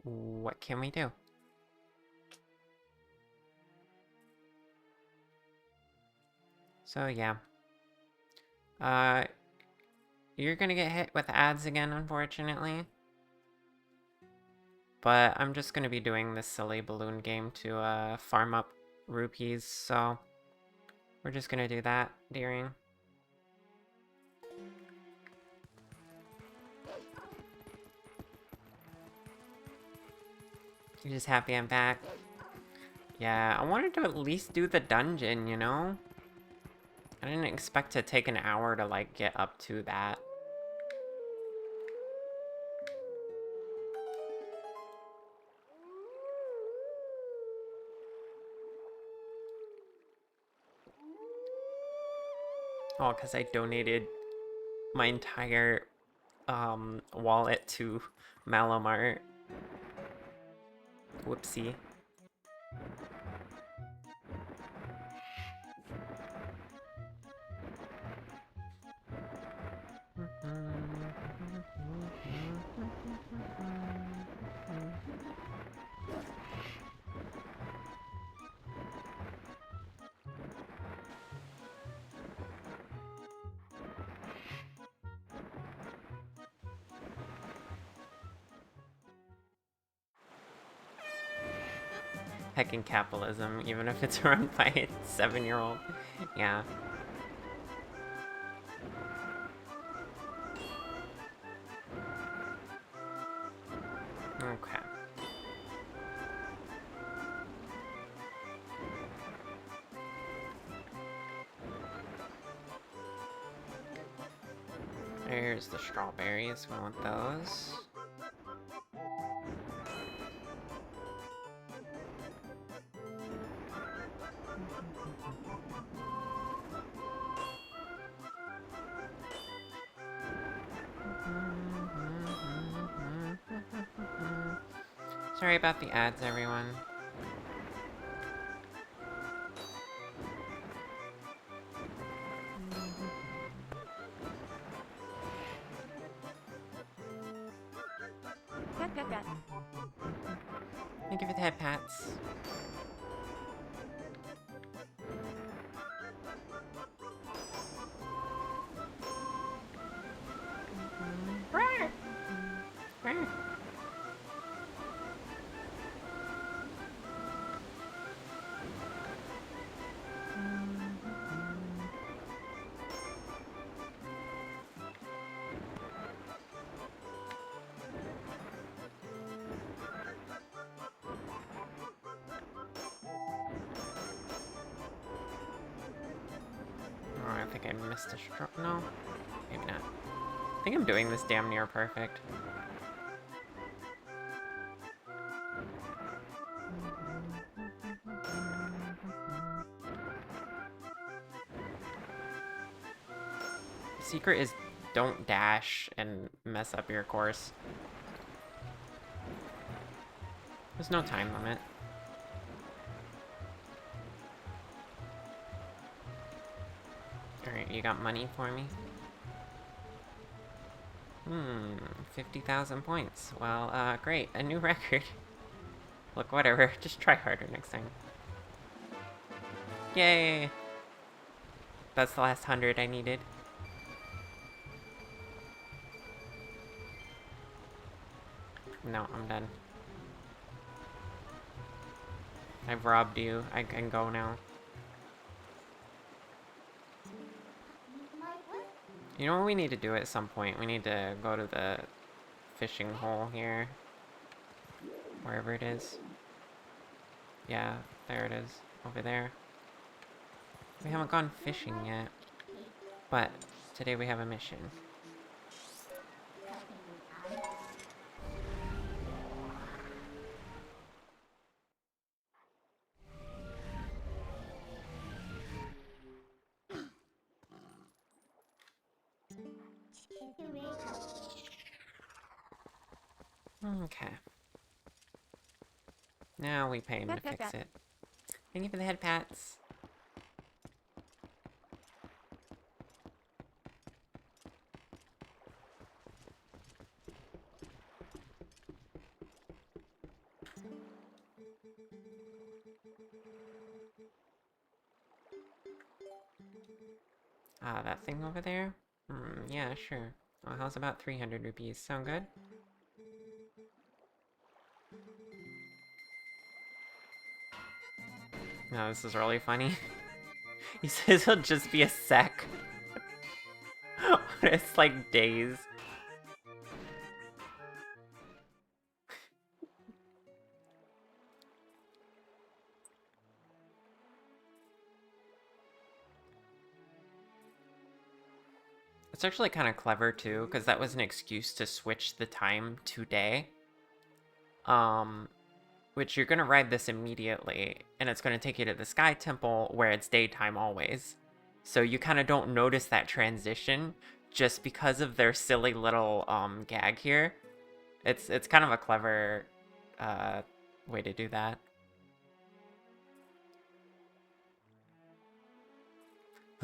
What can we do? So yeah. You're gonna get hit with ads again, unfortunately. But I'm just gonna be doing this silly balloon game to farm up rupees, so we're just gonna do that, dearing. You're just happy I'm back? Yeah, I wanted to at least do the dungeon, you know? I didn't expect to take an hour to, like, get up to that. Oh, because I donated my entire, wallet to Malamart. Whoopsie. Heckin' capitalism, even if it's run by a 7-year-old. Yeah. Okay. There's the strawberries, we want those. Sorry about the ads, everyone. Thank you for the head pats. Oh, I think I missed a stroke. No, maybe not. I think I'm doing this damn near perfect. Secret is don't dash and mess up your course. There's no time limit. Alright, you got money for me? 50,000 points. Well, great. A new record. Look, whatever. Just try harder next time. Yay! That's the last 100 I needed. No, I'm done. I've robbed you. I can go now. You know what we need to do at some point? We need to go to the fishing hole here. Wherever it is. Yeah, there it is. Over there. We haven't gone fishing yet. But today we have a mission. Okay. Now we pay him to fix it. Thank you for the head pats. Ah, that thing over there? Yeah, sure. Well, how's about 300 rupees? Sound good? No, this is really funny. He says he'll just be a sec. It's like days. It's actually kind of clever too, because that was an excuse to switch the time to day. Which you're gonna ride this immediately, and it's gonna take you to the Sky Temple where it's daytime always. So you kind of don't notice that transition just because of their silly little gag here. It's kind of a clever way to do that.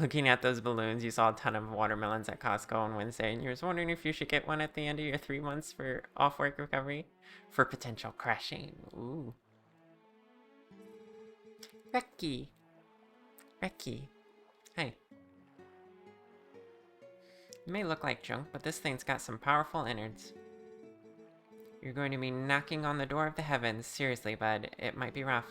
Looking at those balloons, you saw a ton of watermelons at Costco on Wednesday, and you was wondering if you should get one at the end of your 3 months for off-work recovery for potential crashing. Ooh. Becky. Hey. You may look like junk, but this thing's got some powerful innards. You're going to be knocking on the door of the heavens. Seriously, bud, it might be rough.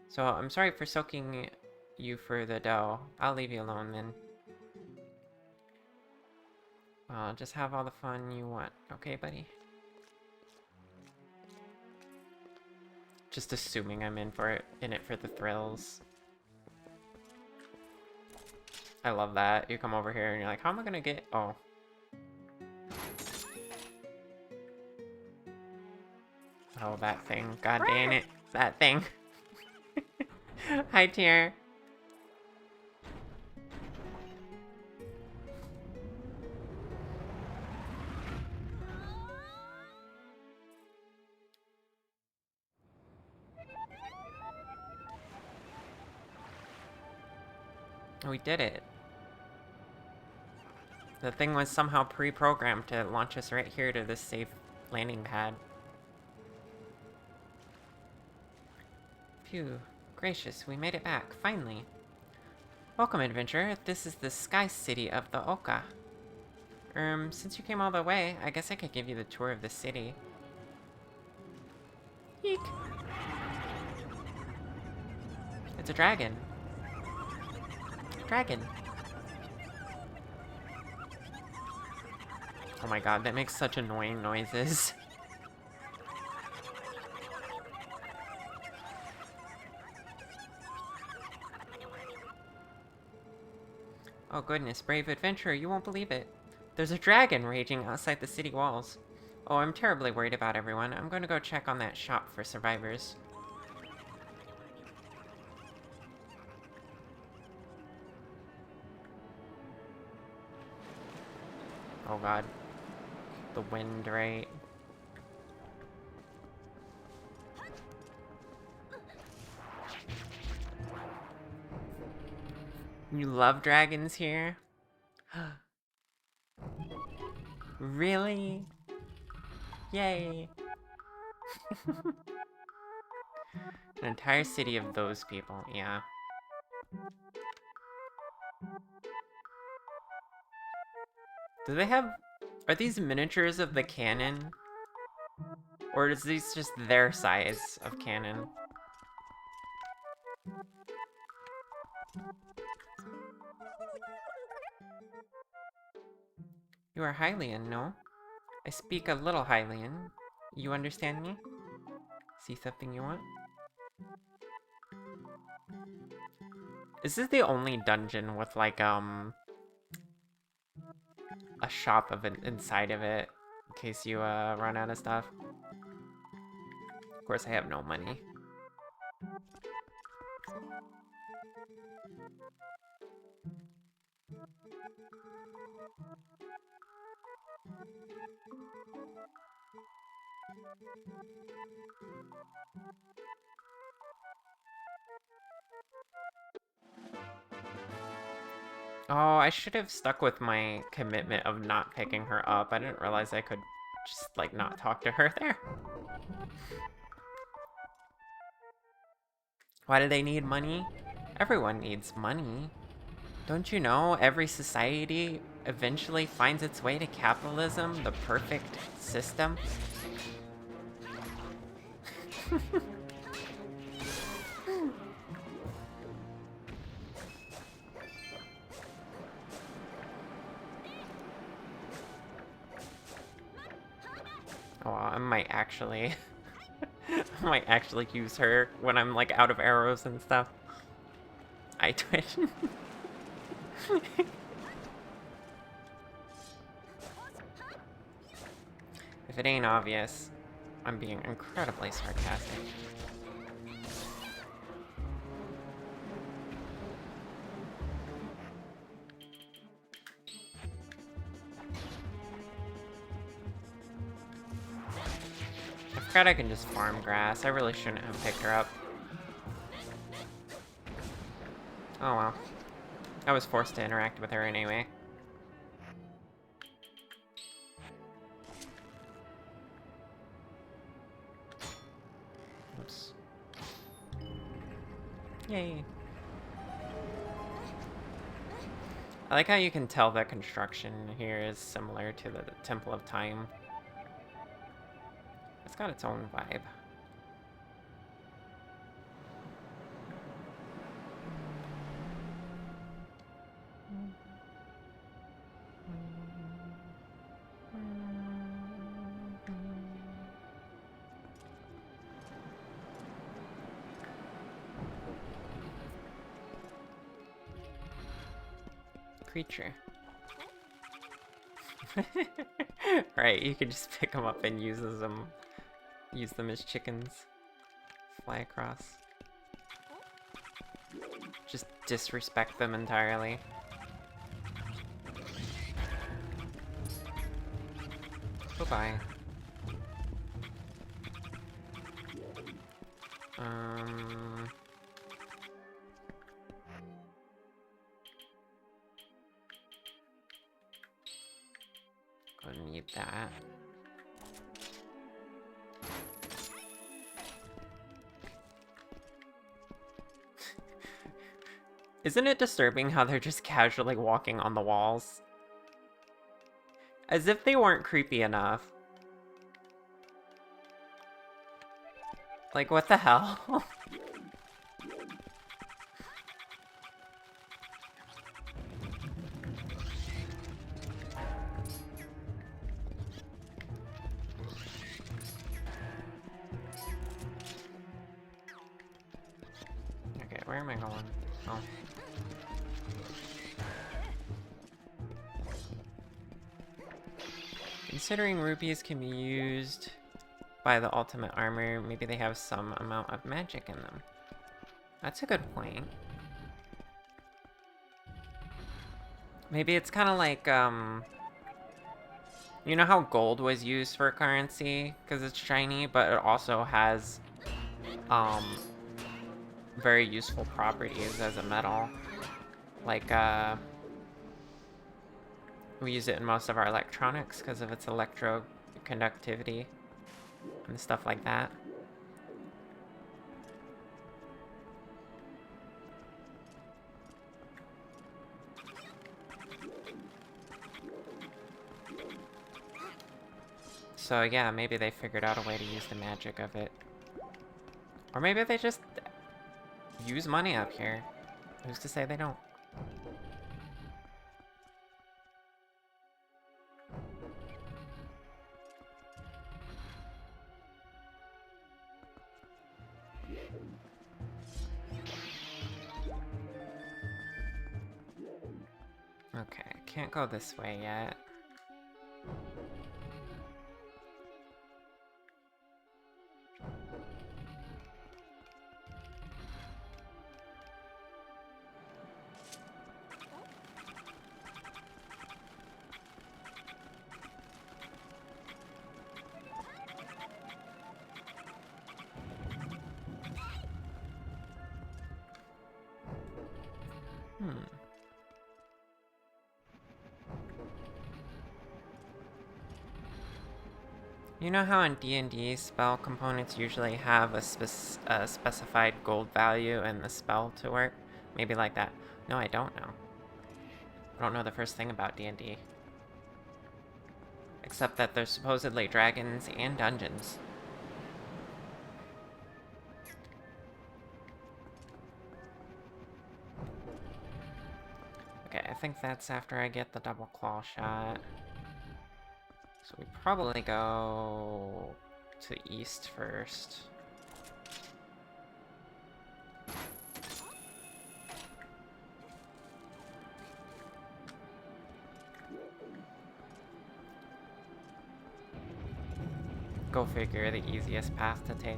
So, I'm sorry for soaking you for the dough. I'll leave you alone then. Well, just have all the fun you want, okay, buddy? Just assuming I'm in it for the thrills. I love that. You come over here and you're like, how am I gonna get... Oh. Oh, that thing. God dang it. That thing. Hi, Tier. We did it. The thing was somehow pre-programmed to launch us right here to this safe landing pad. Phew. Gracious, we made it back, finally. Welcome, adventurer. This is the Sky City of the Oka. Since you came all the way, I guess I could give you the tour of the city. Eek! It's a dragon. Dragon. Oh my god, that makes such annoying noises. Oh goodness, brave adventurer, you won't believe it. There's a dragon raging outside the city walls. Oh, I'm terribly worried about everyone. I'm going to go check on that shop for survivors. Oh god. The wind, right? You love dragons here? Really? Yay! An entire city of those people, yeah. Do they have... Are these miniatures of the cannon? Or is these just their size of cannon? You are Hylian, no? I speak a little Hylian. You understand me? See something you want? Is this the only dungeon with, like, a shop inside of it, in case you, run out of stuff? Of course, I have no money. Oh, I should have stuck with my commitment of not picking her up. I didn't realize I could just, like, not talk to her there. Why do they need money? Everyone needs money. Don't you know every society eventually finds its way to capitalism, the perfect system? Oh, I might actually... I might actually use her when I'm, like, out of arrows and stuff. I twitch. If it ain't obvious, I'm being incredibly sarcastic. I forgot I can just farm grass. I really shouldn't have picked her up. Oh well. I was forced to interact with her anyway. Oops. Yay. I like how you can tell that construction here is similar to the Temple of Time. It's got its own vibe. Creature. Right, you can just pick them up and use them as chickens. Fly across. Just disrespect them entirely. Bye-bye. Gonna need that. Isn't it disturbing how they're just casually walking on the walls? As if they weren't creepy enough. Like, what the hell? Okay, where am I going? Oh. Considering rupees can be used by the ultimate armor, maybe they have some amount of magic in them. That's a good point. Maybe it's kind of like, you know how gold was used for currency? Because it's shiny, but it also has, very useful properties as a metal. Like, we use it in most of our electronics because of its electroconductivity and stuff like that. So yeah, maybe they figured out a way to use the magic of it. Or maybe they just use money up here. Who's to say they don't? Okay, can't go this way yet. You know how in D&D spell components usually have a specified gold value in the spell to work? Maybe like that. No, I don't know. I don't know the first thing about D&D. Except that there's supposedly dragons and dungeons. Okay, I think that's after I get the double claw shot. So we probably go to the east first. Go figure, the easiest path to take.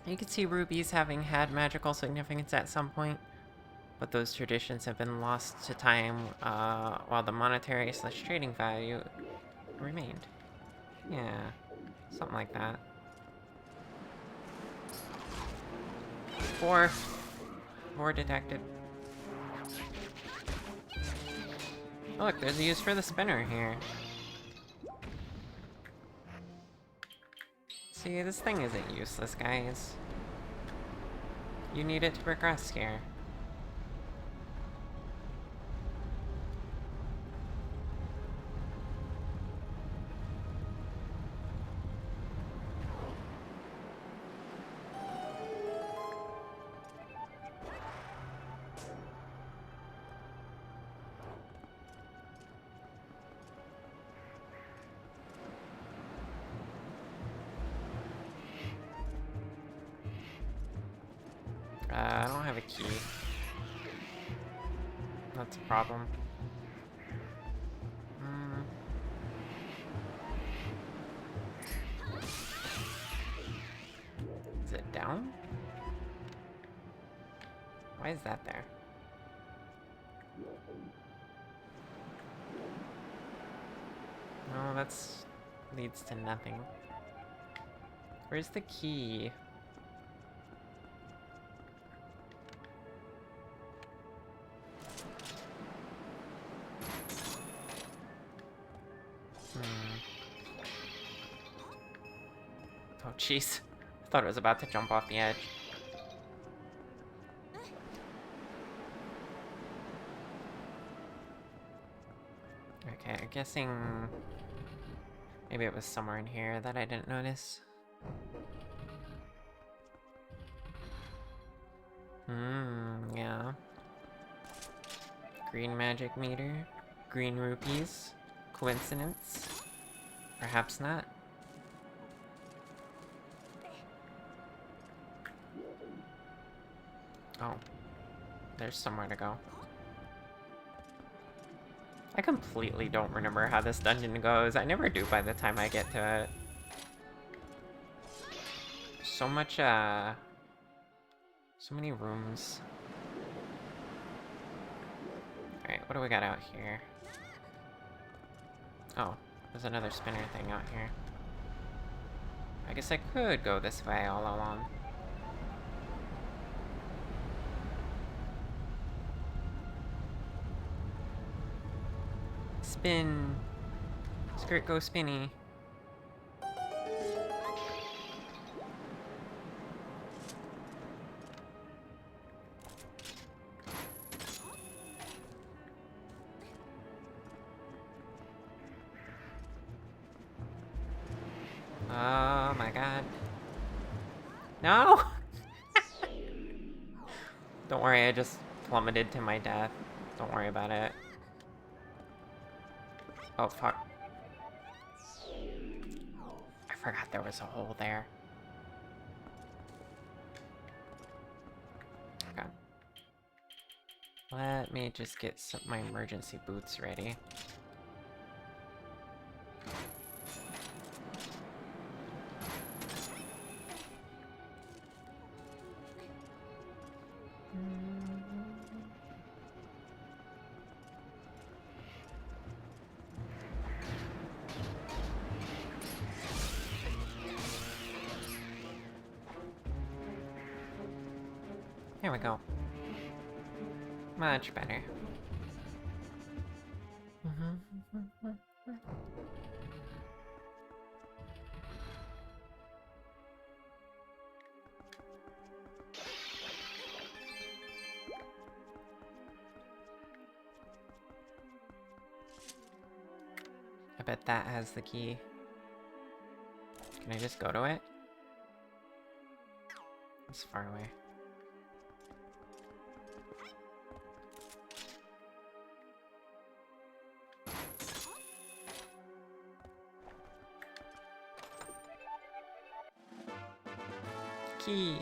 You can see rubies having had magical significance at some point, but those traditions have been lost to time while the monetary/trading value remained. Yeah, something like that. Four detected. Oh, look, there's a use for the spinner here. See, this thing isn't useless, guys. You need it to progress here. I don't have a key. That's a problem. Is it down? Why is that there? No, that's leads to nothing. Where's the key? Oh, jeez. I thought it was about to jump off the edge. Okay, I'm guessing... maybe it was somewhere in here that I didn't notice. Yeah. Green magic meter. Green rupees. Coincidence? Perhaps not. Oh. There's somewhere to go. I completely don't remember how this dungeon goes. I never do by the time I get to it. So much, so many rooms. Alright, what do we got out here? Oh, there's another spinner thing out here. I guess I could go this way all along. Spin! Skirt go spinny. Oh my god. No! Don't worry, I just plummeted to my death. Don't worry about it. Oh, fuck. I forgot there was a hole there. Okay. Let me just get my emergency boots ready. Here we go. Much better. I bet that has the key. Can I just go to it? It's far away. Key!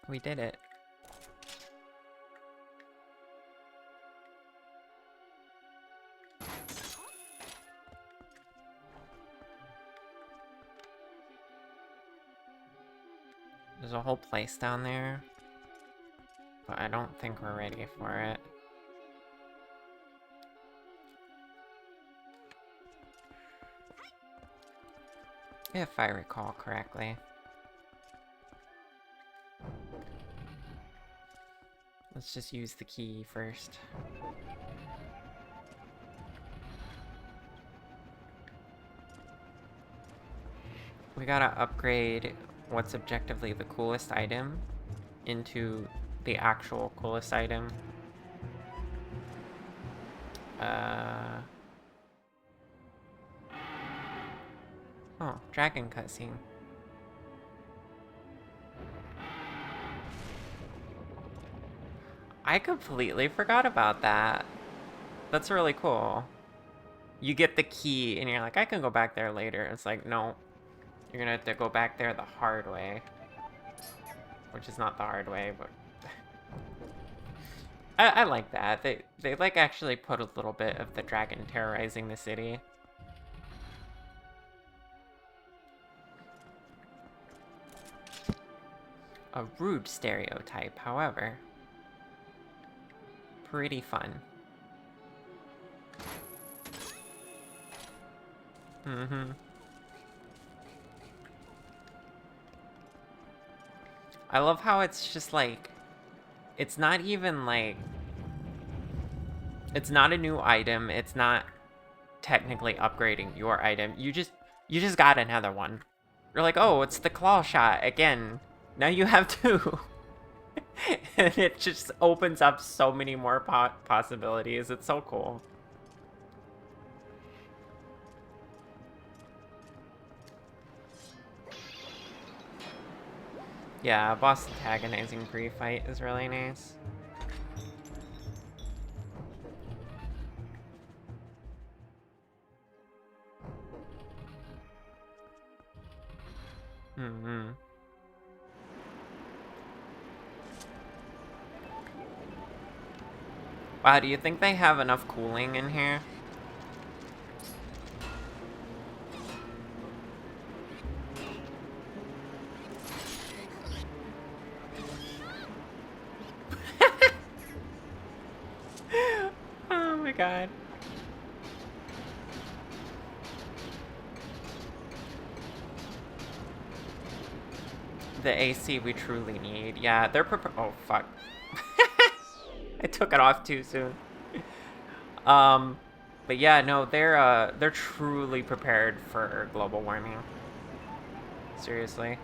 We did it. There's a whole place down there, but I don't think we're ready for it. If I recall correctly. Let's just use the key first. We gotta upgrade what's objectively the coolest item into the actual coolest item. Oh, dragon cutscene. I completely forgot about that. That's really cool. You get the key and you're like, I can go back there later. It's like, no. You're gonna have to go back there the hard way. Which is not the hard way, but... I like that. They like actually put a little bit of the dragon terrorizing the city. A rude stereotype, however. Pretty fun. I love how it's just like, it's not even like, it's not a new item, it's not technically upgrading your item, you just got another one. You're like, oh, it's the claw shot again. Now you have two. And it just opens up so many more possibilities. It's so cool. Yeah, boss antagonizing pre-fight is really nice. Wow, do you think they have enough cooling in here? Oh my god. The AC we truly need. Yeah, they're oh, fuck. I took it off too soon. But yeah, no, they're truly prepared for global warming. Seriously.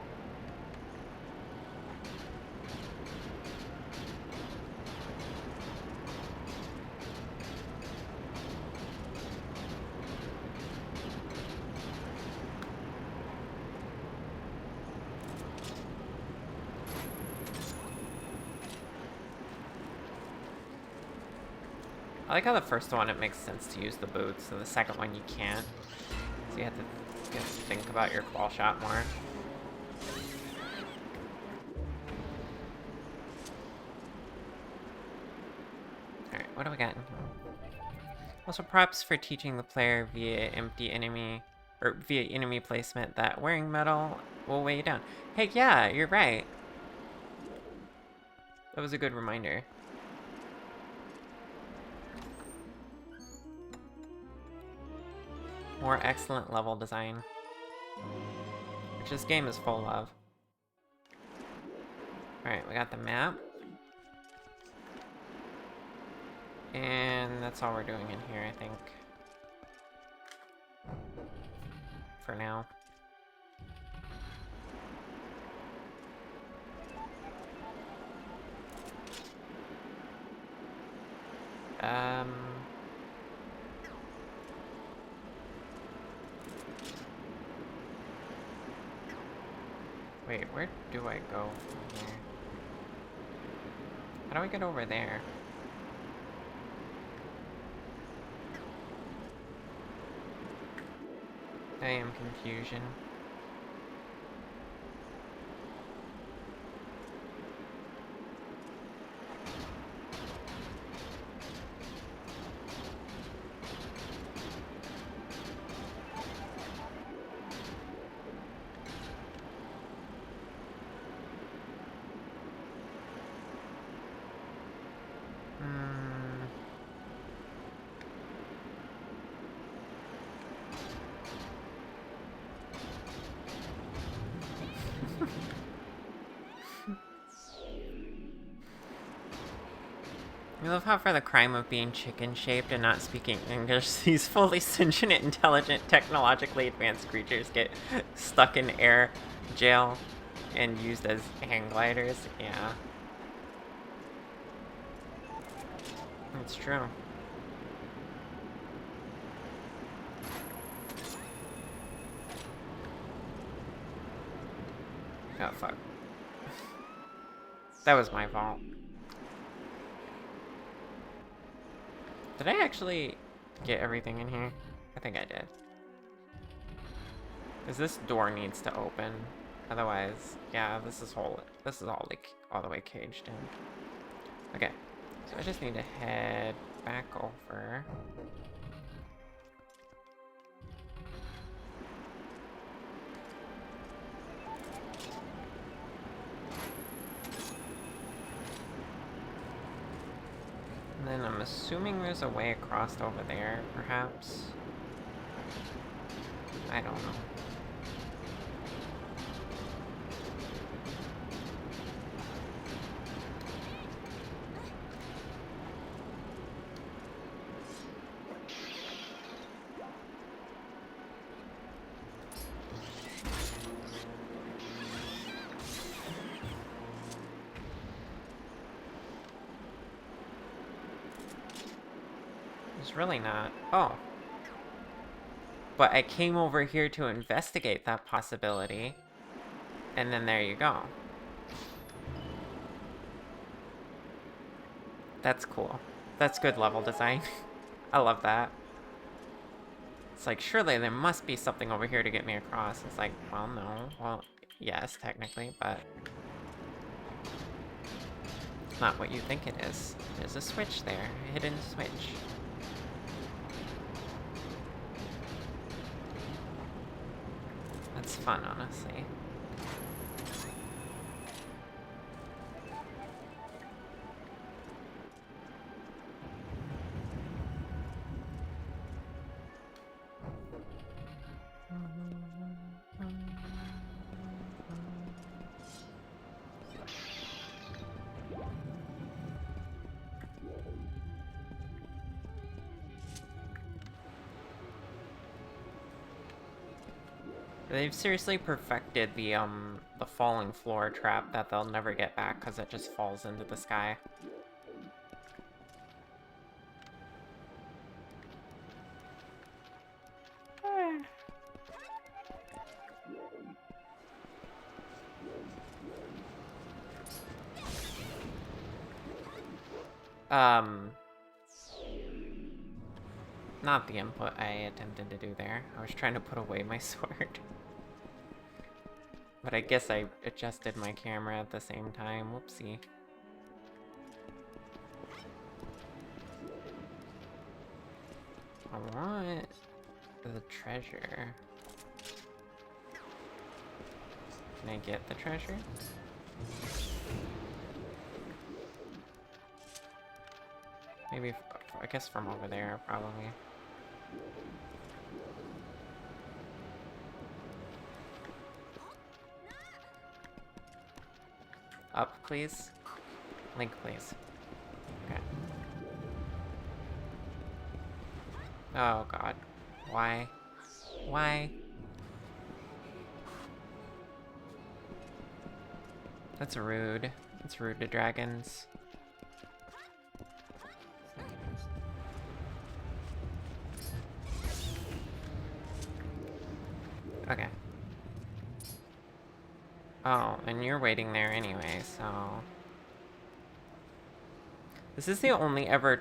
I like how the first one, it makes sense to use the boots, and the second one you can't. So you have to think about your claw shot more. Alright, what do we got? Also, props for teaching the player via enemy placement that wearing metal will weigh you down. Hey, yeah, you're right. That was a good reminder. More excellent level design, which this game is full of. Alright, we got the map. And that's all we're doing in here, I think. For now. Wait, where do I go from here? How do I get over there? I am confusion. I love how for the crime of being chicken-shaped and not speaking English, these fully sentient, intelligent, technologically advanced creatures get stuck in air jail and used as hang gliders. Yeah. It's true. Oh, fuck. That was my fault. Did I actually get everything in here? I think I did. Because this door needs to open. Otherwise, yeah, this is all like all the way caged in. Okay. So I just need to head back over. And then I'm assuming there's a way across over there, perhaps. I don't know. It's really not. Oh. But I came over here to investigate that possibility. And then there you go. That's cool. That's good level design. I love that. It's like, surely there must be something over here to get me across. It's like, well, no. Well, yes, technically, but... it's not what you think it is. There's a switch there. A hidden switch. That's fun, honestly. They've seriously perfected the falling floor trap that they'll never get back because it just falls into the sky. Not the input I attempted to do there. I was trying to put away my sword. But I guess I adjusted my camera at the same time. Whoopsie. I want the treasure. Can I get the treasure? Maybe, I guess from over there, probably. Up, please. Link, please. Okay. Oh god. Why? Why? That's rude. That's rude to dragons. Okay. Oh, and you're waiting there anyway, so... This is the only other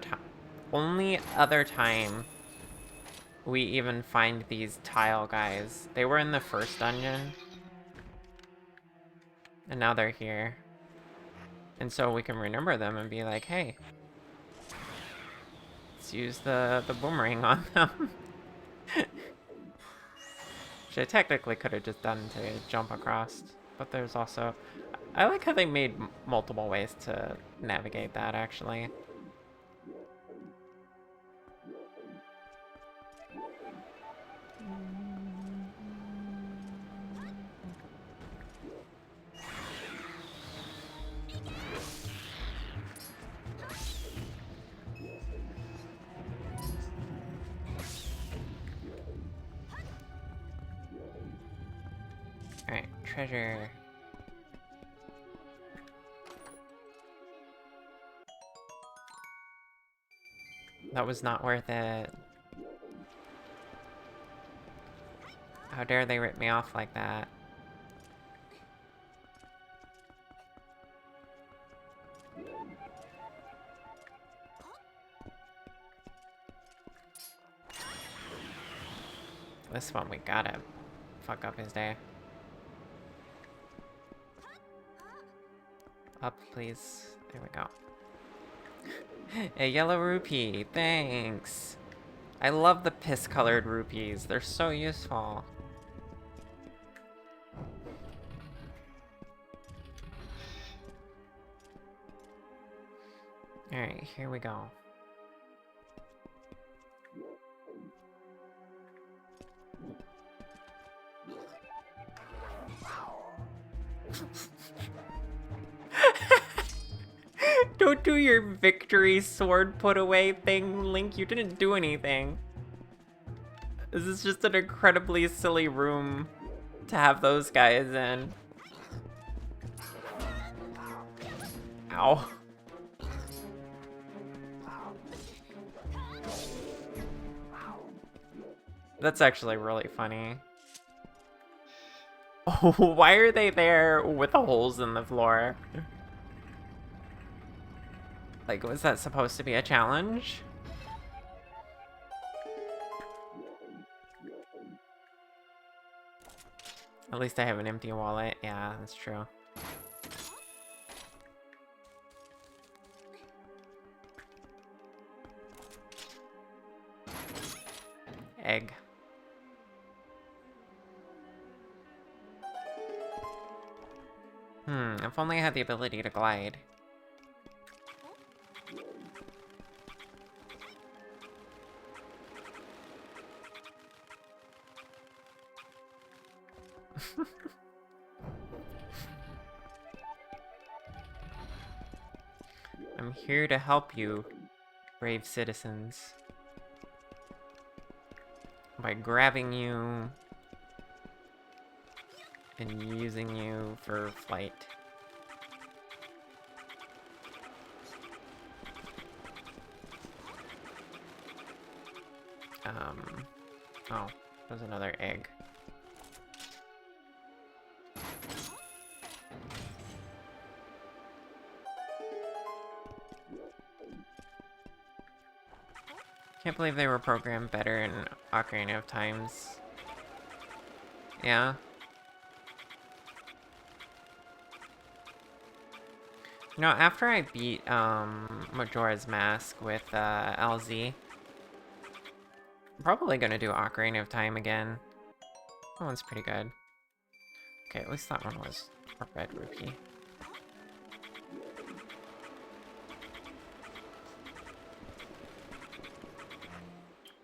time we even find these tile guys. They were in the first dungeon. And now they're here. And so we can remember them and be like, hey, let's use the boomerang on them. Which I technically could have just done to jump across. But there's also... I like how they made multiple ways to navigate that, actually. Alright, treasure. That was not worth it. How dare they rip me off like that? This one we gotta fuck up his day. Up, please. There we go. A yellow rupee, thanks! I love the piss-colored rupees, they're so useful. Alright, here we go. Don't do your victory sword put away thing, Link. You didn't do anything. This is just an incredibly silly room to have those guys in. Ow. That's actually really funny. Oh, why are they there with the holes in the floor? Like, was that supposed to be a challenge? At least I have an empty wallet. Yeah, that's true. Egg. If only I had the ability to glide. I'm here to help you, brave citizens. By grabbing you and using you for flight. Oh, there's another egg. Can't believe they were programmed better in Ocarina of Times. Yeah. You know, after I beat Majora's Mask with LZ, I'm probably gonna do Ocarina of Time again. That one's pretty good. Okay, at least that one was a red rupee.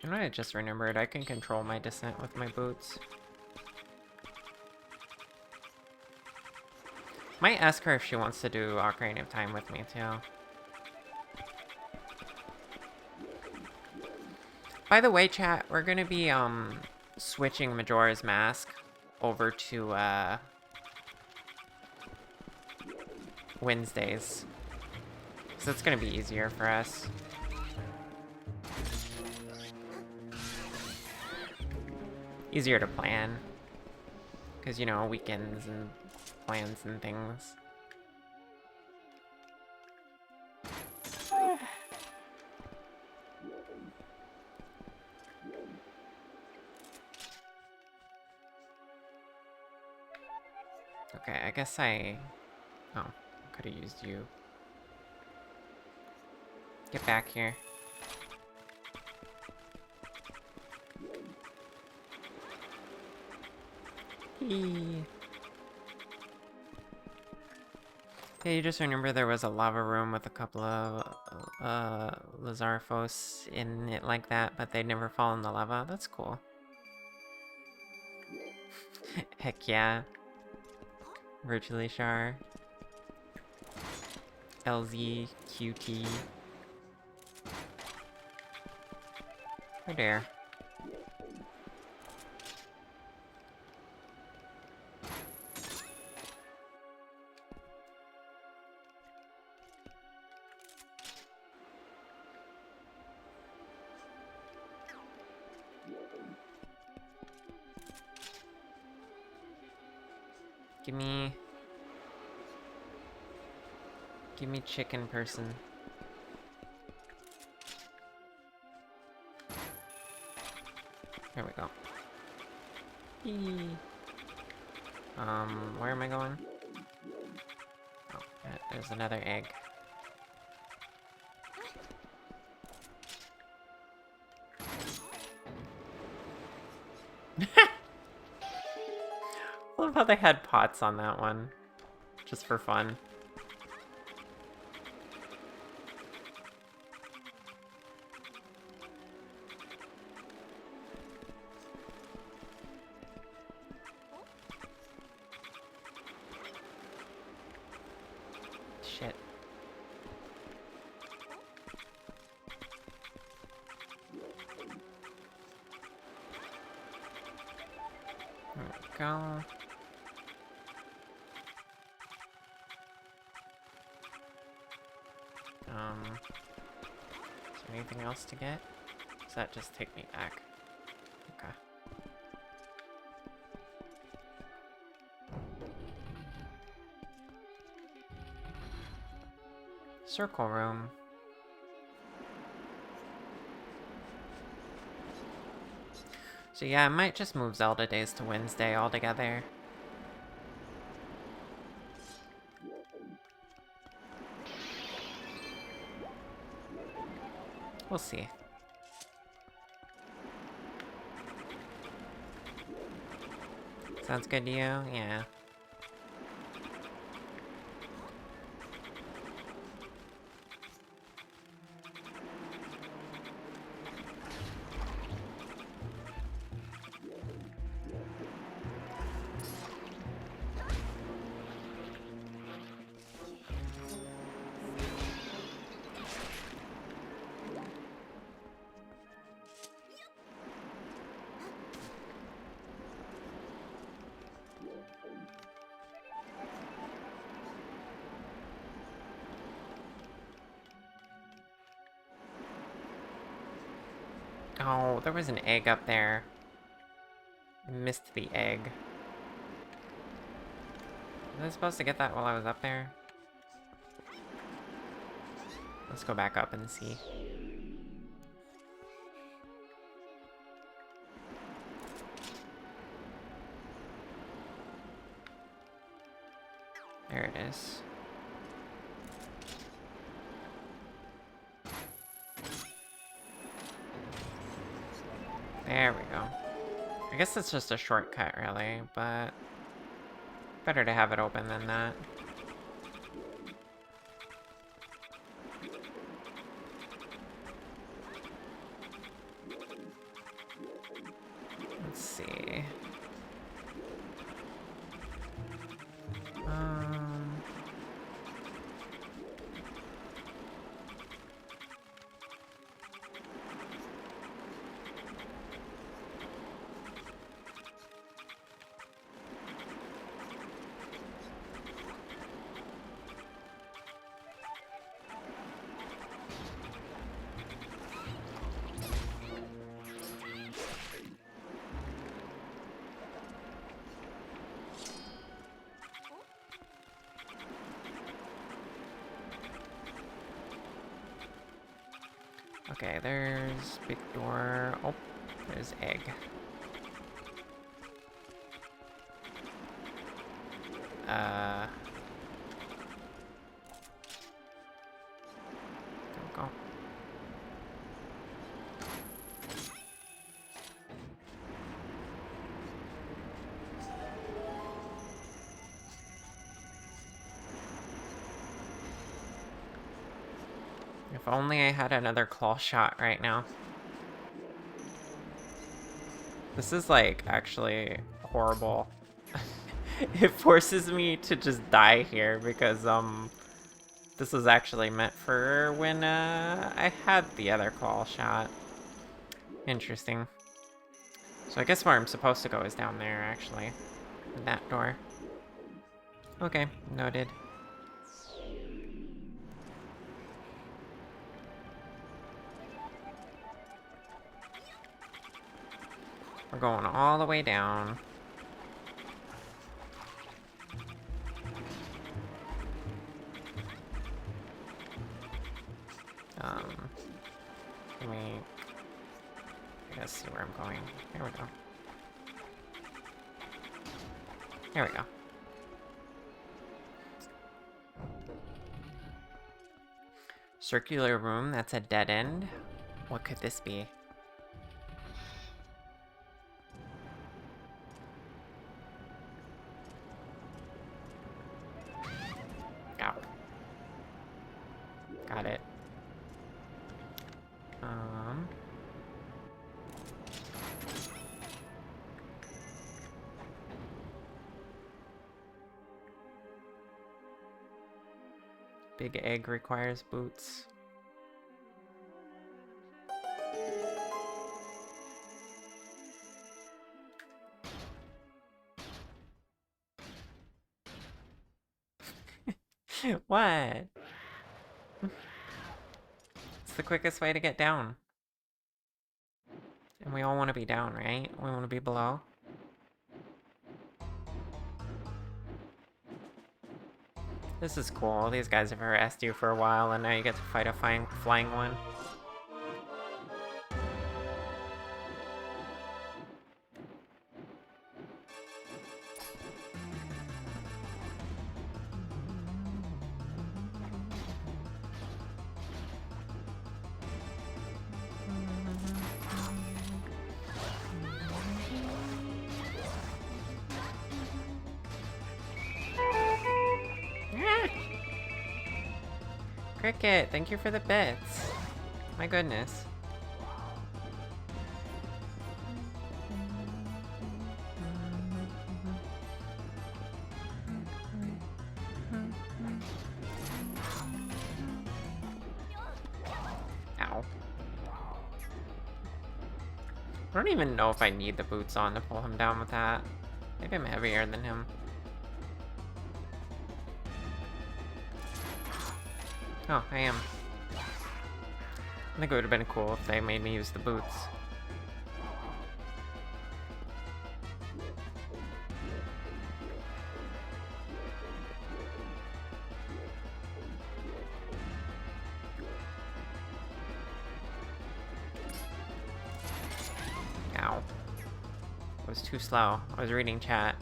You know what I just remembered? I can control my descent with my boots. Might ask her if she wants to do Ocarina of Time with me, too. By the way, chat, we're gonna be, switching Majora's Mask over to, Wednesdays. So it's gonna be easier for us. Easier to plan. Because, you know, weekends and plans and things. Okay, I guess I... Oh, could have used you. Get back here. Eee. Yeah, you just remember there was a lava room with a couple of Lazarphos in it like that, but they'd never fall in the lava. That's cool. Heck yeah. Virtually Char. LZ, QT. Right there. Give me chicken person. There we go. Eee. Where am I going? Oh, there's another egg. I love how they had pots on that one. Just for fun. Shit. There we go. Is there anything else to get? Does that just take me back? Okay. Circle room. So yeah, I might just move Zelda Days to Wednesday altogether. We'll see. Sounds good to you? Yeah. Oh, there was an egg up there. I missed the egg. Was I supposed to get that while I was up there? Let's go back up and see. There it is. There we go. I guess it's just a shortcut, really, but better to have it open than that. Let's see. Okay, there's big door. Oh, there's egg. Don't go. If only I had another claw shot right now. This is, like, actually horrible. It forces me to just die here because, this was actually meant for when, I had the other claw shot. Interesting. So I guess where I'm supposed to go is down there, actually. That door. Okay, noted. We're going all the way down. Let me... I gotta see where I'm going. There we go. There we go. Circular room, that's a dead end. What could this be? Ow. Got it. Big egg requires boots. What? It's the quickest way to get down. And we all want to be down, right? We want to be below. This is cool. These guys have harassed you for a while, and now you get to fight a flying one. Cricket, thank you for the bits. My goodness. Ow. I don't even know if I need the boots on to pull him down with that. Maybe I'm heavier than him. Oh, I am. I think it would have been cool if they made me use the boots. Ow. I was too slow. I was reading chat.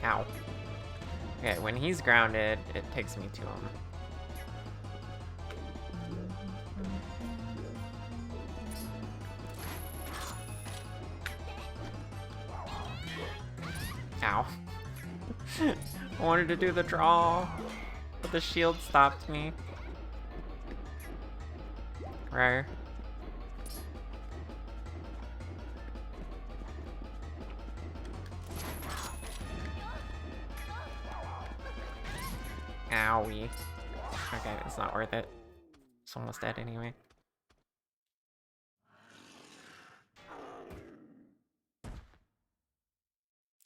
Ow. Okay, when he's grounded, it takes me to him. Ow. I wanted to do the draw, but the shield stopped me. Rare. Owie. Okay, it's not worth it. It's almost dead anyway.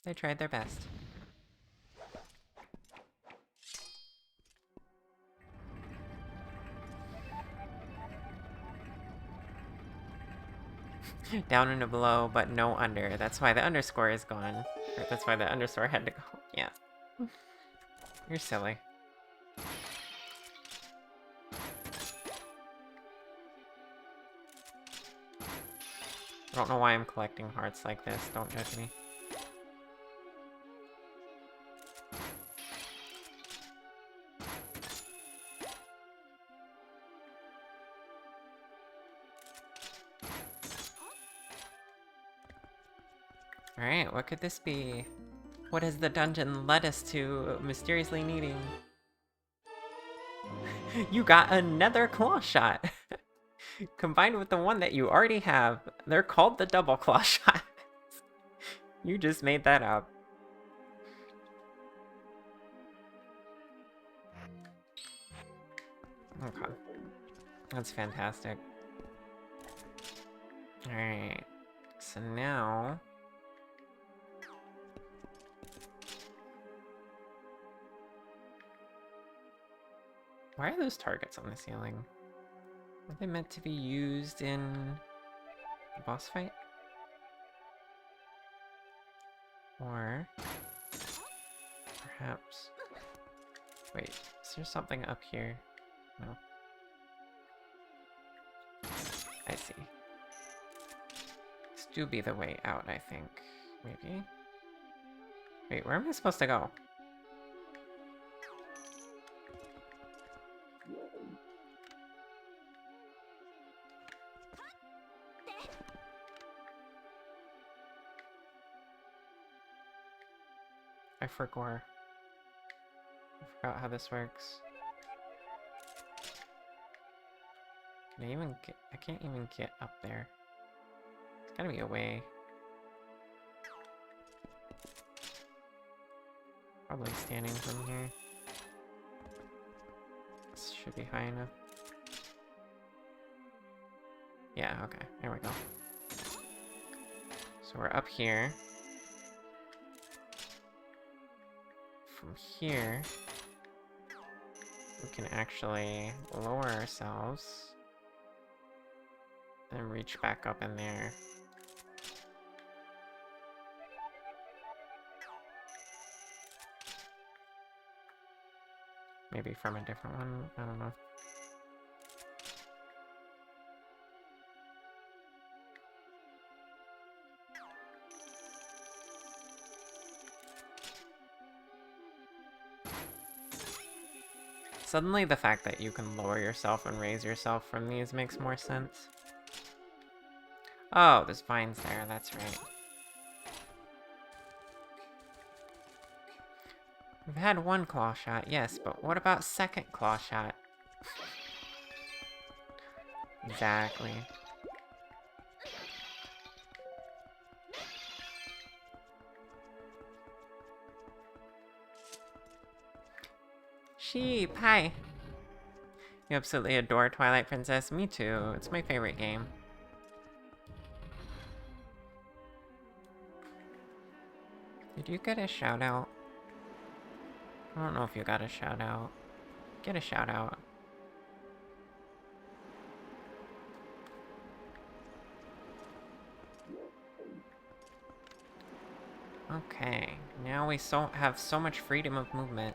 They tried their best. Down and below, but no under. That's why the underscore is gone. Or that's why the underscore had to go. Yeah. You're silly. I don't know why I'm collecting hearts like this. Don't judge me. Alright, what could this be? What has the dungeon led us to mysteriously needing? You got another claw shot! Combined with the one that you already have, they're called the double claw shot. You just made that up. Okay. That's fantastic. Alright. So now... Why are those targets on the ceiling? Are they meant to be used in the boss fight? Or perhaps... Wait, is there something up here? No. I see. This do be the way out, I think. Maybe? Wait, where am I supposed to go? I forgot. I forgot how this works. Can I even get... I can't even get up there. There's gotta be a way. Probably standing from here. This should be high enough. Yeah, okay. There we go. So we're up here. From here, we can actually lower ourselves and reach back up in there. Maybe from a different one, I don't know. Suddenly the fact that you can lower yourself and raise yourself from these makes more sense. Oh, there's vines there, that's right. We've had one claw shot, yes, but what about second claw shot? Exactly. Sheep, hi! You absolutely adore Twilight Princess. Me too. It's my favorite game. Did you get a shout out? I don't know if you got a shout out. Get a shout out. Okay, now we have so much freedom of movement.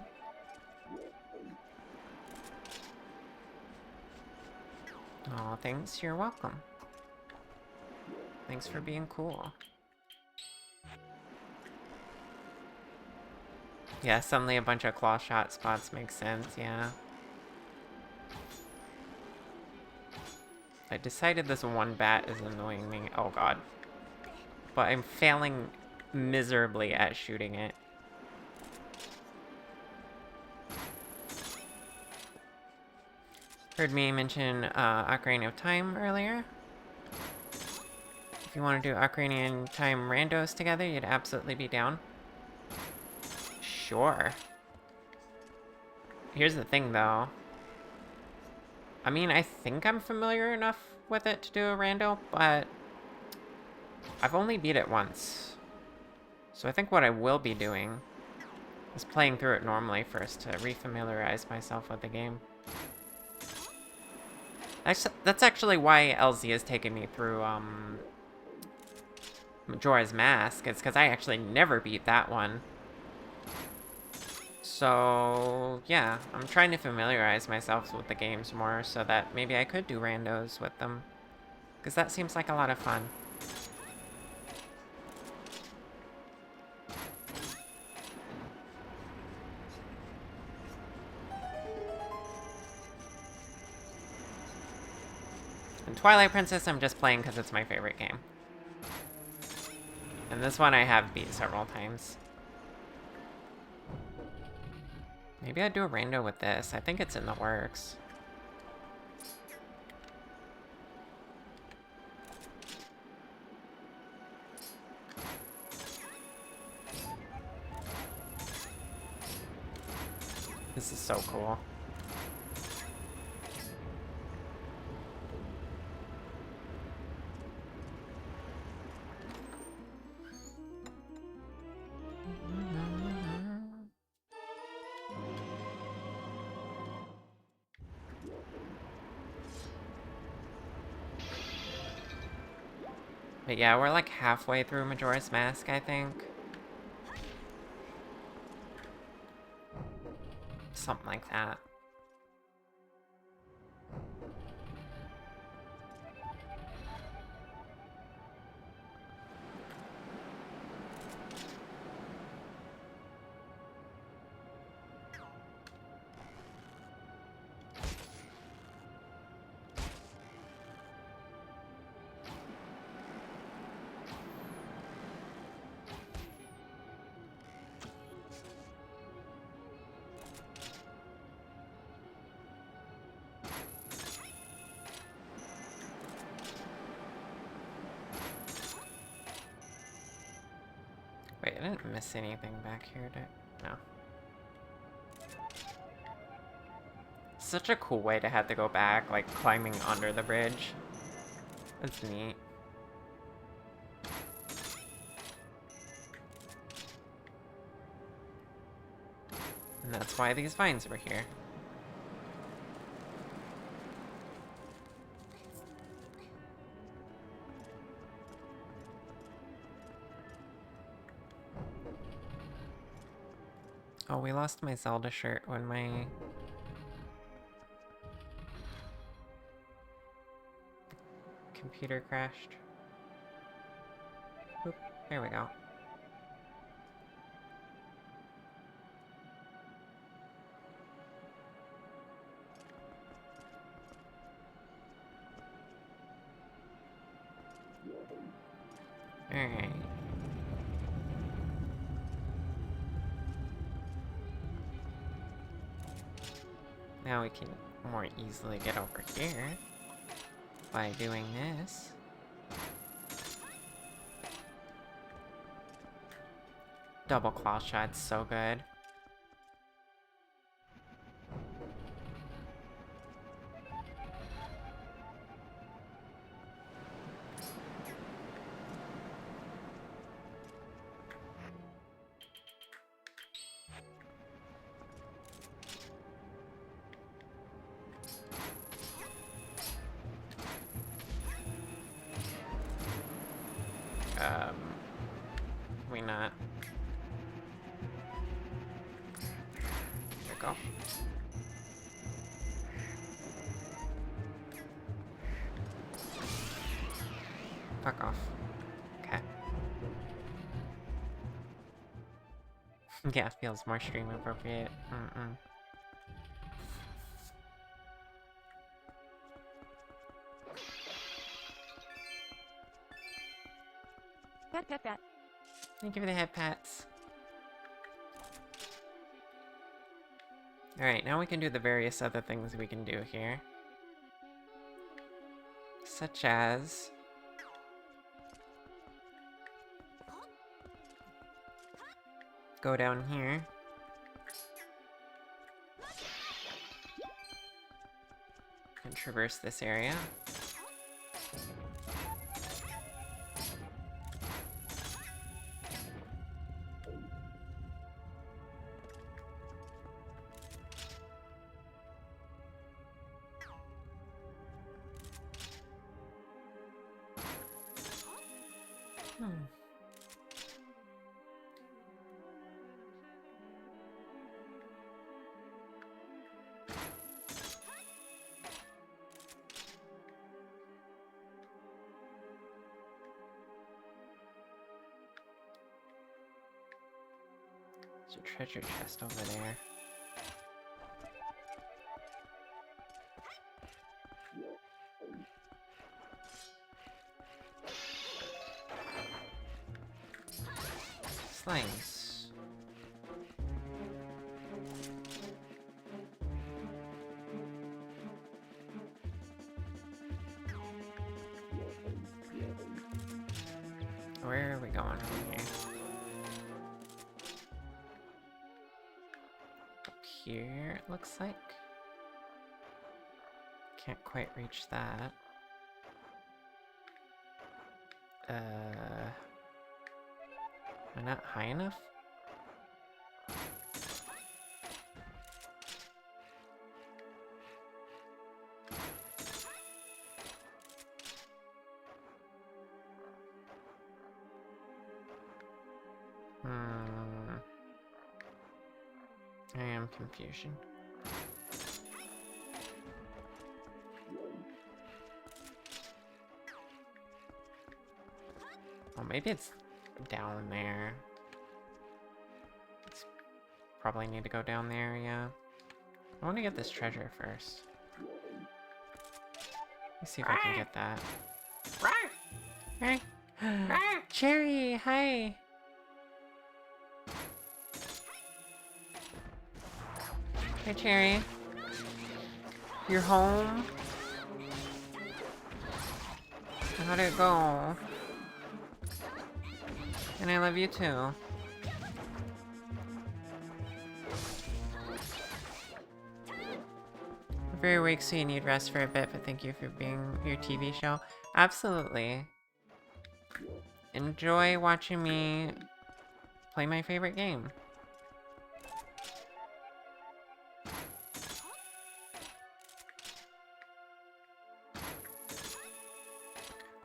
Aw, thanks. You're welcome. Thanks for being cool. Yeah, suddenly a bunch of claw shot spots make sense, yeah. I decided this one bat is annoying me. Oh god. But I'm failing miserably at shooting it. Heard me mention Ocarina of Time earlier. If you want to do Ocarina of Time randos together, you'd absolutely be down. Sure. Here's the thing, though. I mean, I think I'm familiar enough with it to do a rando, but I've only beat it once. So I think what I will be doing is playing through it normally first to refamiliarize myself with the game. That's actually why LZ has taken me through Majora's Mask. It's because I actually never beat that one. So, yeah, I'm trying to familiarize myself with the games more so that maybe I could do randos with them. Because that seems like a lot of fun. And Twilight Princess I'm just playing because it's my favorite game. And this one I have beat several times. Maybe I'd do a rando with this. I think it's in the works. This is so cool. But yeah, we're like halfway through Majora's Mask, I think. Something like that. Wait, I didn't miss anything back here, did I? No. Such a cool way to have to go back, like climbing under the bridge. That's neat. And that's why these vines were here. Oh, we lost my Zelda shirt when my... computer crashed. Oop, there we go. Alright. Now we can more easily get over here by doing this. Double claw shot's so good. We not. There we go. Fuck off. Okay. Yeah, feels more stream appropriate. Pat, pat, pat. Thank you for the head pats. Alright, now we can do the various other things we can do here. Such as... go down here. And traverse this area. There's a treasure chest over there. Slings. Where are we going from here? Up here, it looks like. Can't quite reach that. Am I not high enough? I am confusion. Oh, maybe it's down there. Probably need to go down there, yeah. I want to get this treasure first. Let's see if I can get that. Hi. Cherry, hi. Hi, Cherry. You're home? How'd it go? And I love you too. You're very weak, so you need rest for a bit, but thank you for being your TV show. Absolutely. Enjoy watching me play my favorite game.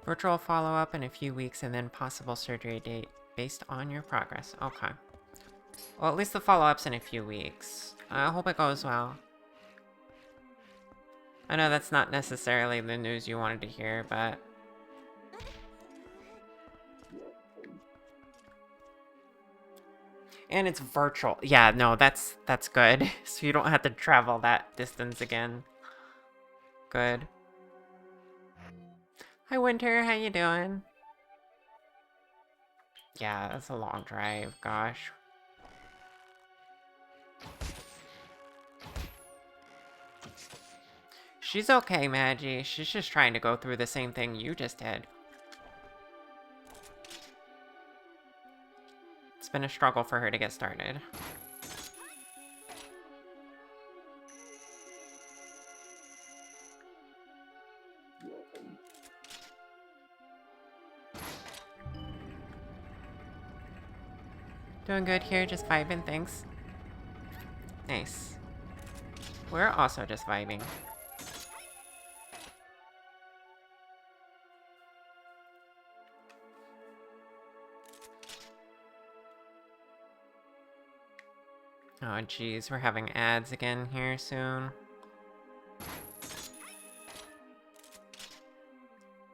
Virtual follow-up in a few weeks and then possible surgery date based on your progress. Okay. Well, at least the follow-up's in a few weeks. I hope it goes well. I know that's not necessarily the news you wanted to hear, but... And it's virtual. Yeah, no, that's good. So you don't have to travel that distance again. Good. Hi, Winter. How you doing? Yeah, that's a long drive. Gosh. She's okay, Maggie. She's just trying to go through the same thing you just did. It's been a struggle for her to get started. Doing good here, just vibing, thanks. Nice. We're also just vibing. Oh geez, we're having ads again here soon.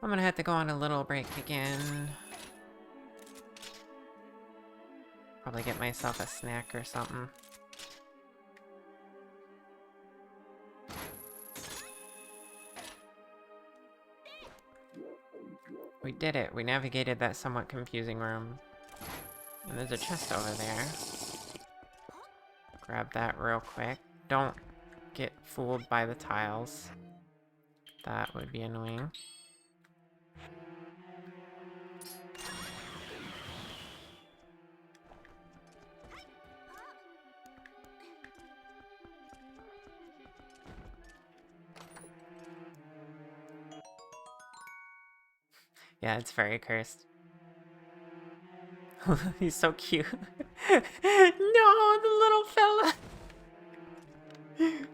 I'm gonna have to go on a little break again. Probably get myself a snack or something. We did it. We navigated that somewhat confusing room. And there's a chest over there. Grab that real quick. Don't get fooled by the tiles. That would be annoying. Yeah, it's very cursed. He's so cute. No, the little fella.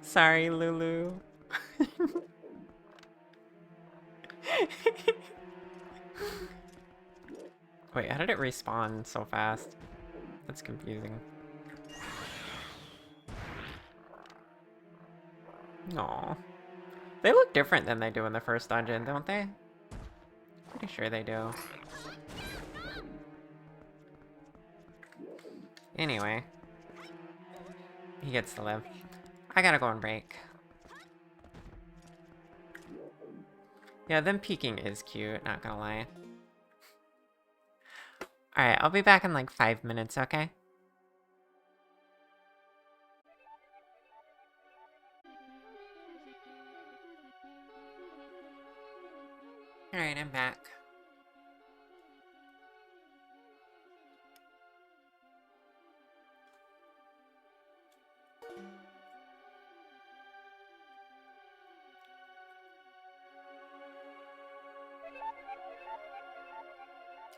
Sorry, Lulu. Wait, how did it respawn so fast? That's confusing. Aw. They look different than they do in the first dungeon, don't they? Pretty sure they do. Anyway. He gets to live. I gotta go on break. Yeah, them peeking is cute, not gonna lie. Alright, I'll be back in like 5 minutes, okay? Alright, I'm back.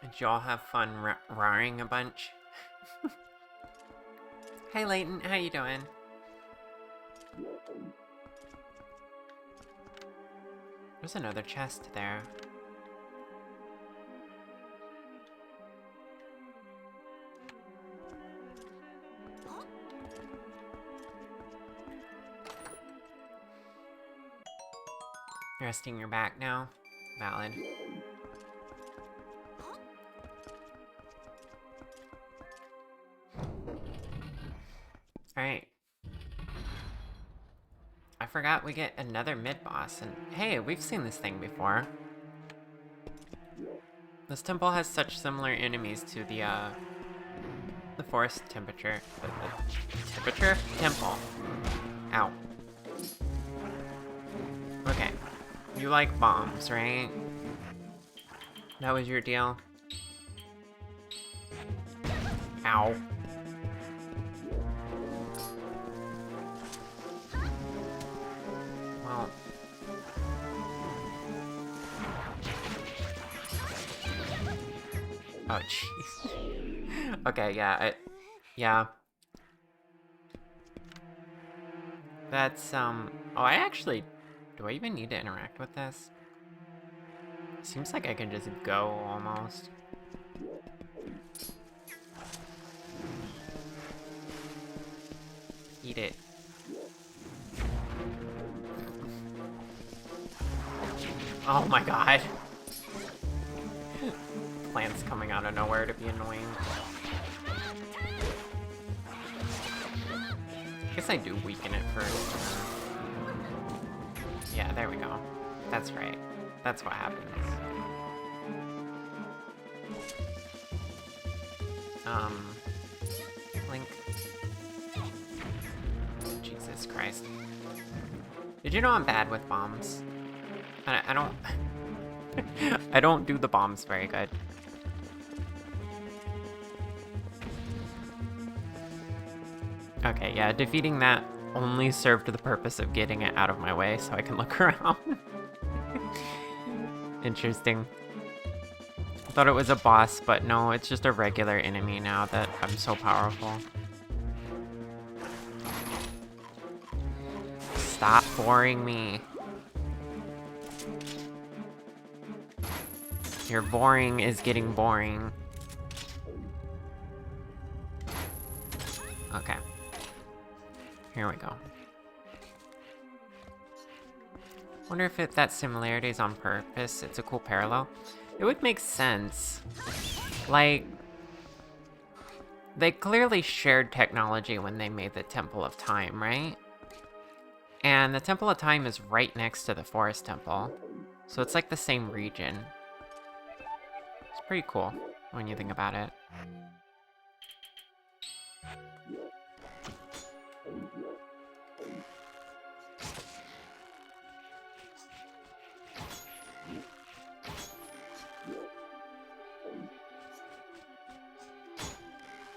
Did y'all have fun roaring a bunch? Hey Layton, how you doing? There's another chest there. Resting your back now? Valid. Alright. I forgot we get another mid-boss, and hey, we've seen this thing before. This temple has such similar enemies to the forest temperature. The temperature? Temple. Ow. Okay. You like bombs, right? That was your deal? Ow. Well. Oh, jeez. Okay, yeah, yeah. That's, oh, I actually... Do I even need to interact with this? Seems like I can just go, almost. Eat it. Oh my god. Plants coming out of nowhere to be annoying. I guess I do weaken it first. Yeah, there we go. That's right. That's what happens. Link. Jesus Christ. Did you know I'm bad with bombs? I don't... I don't do the bombs very good. Okay, yeah, defeating that only served the purpose of getting it out of my way so I can look around. Interesting. I thought it was a boss, but no, it's just a regular enemy now that I'm so powerful. Stop boring me. Your boring is getting boring. Okay. Here we go. Wonder if that similarity is on purpose. It's a cool parallel. It would make sense. Like, they clearly shared technology when they made the Temple of Time, right? And the Temple of Time is right next to the Forest Temple. So it's like the same region. It's pretty cool when you think about it.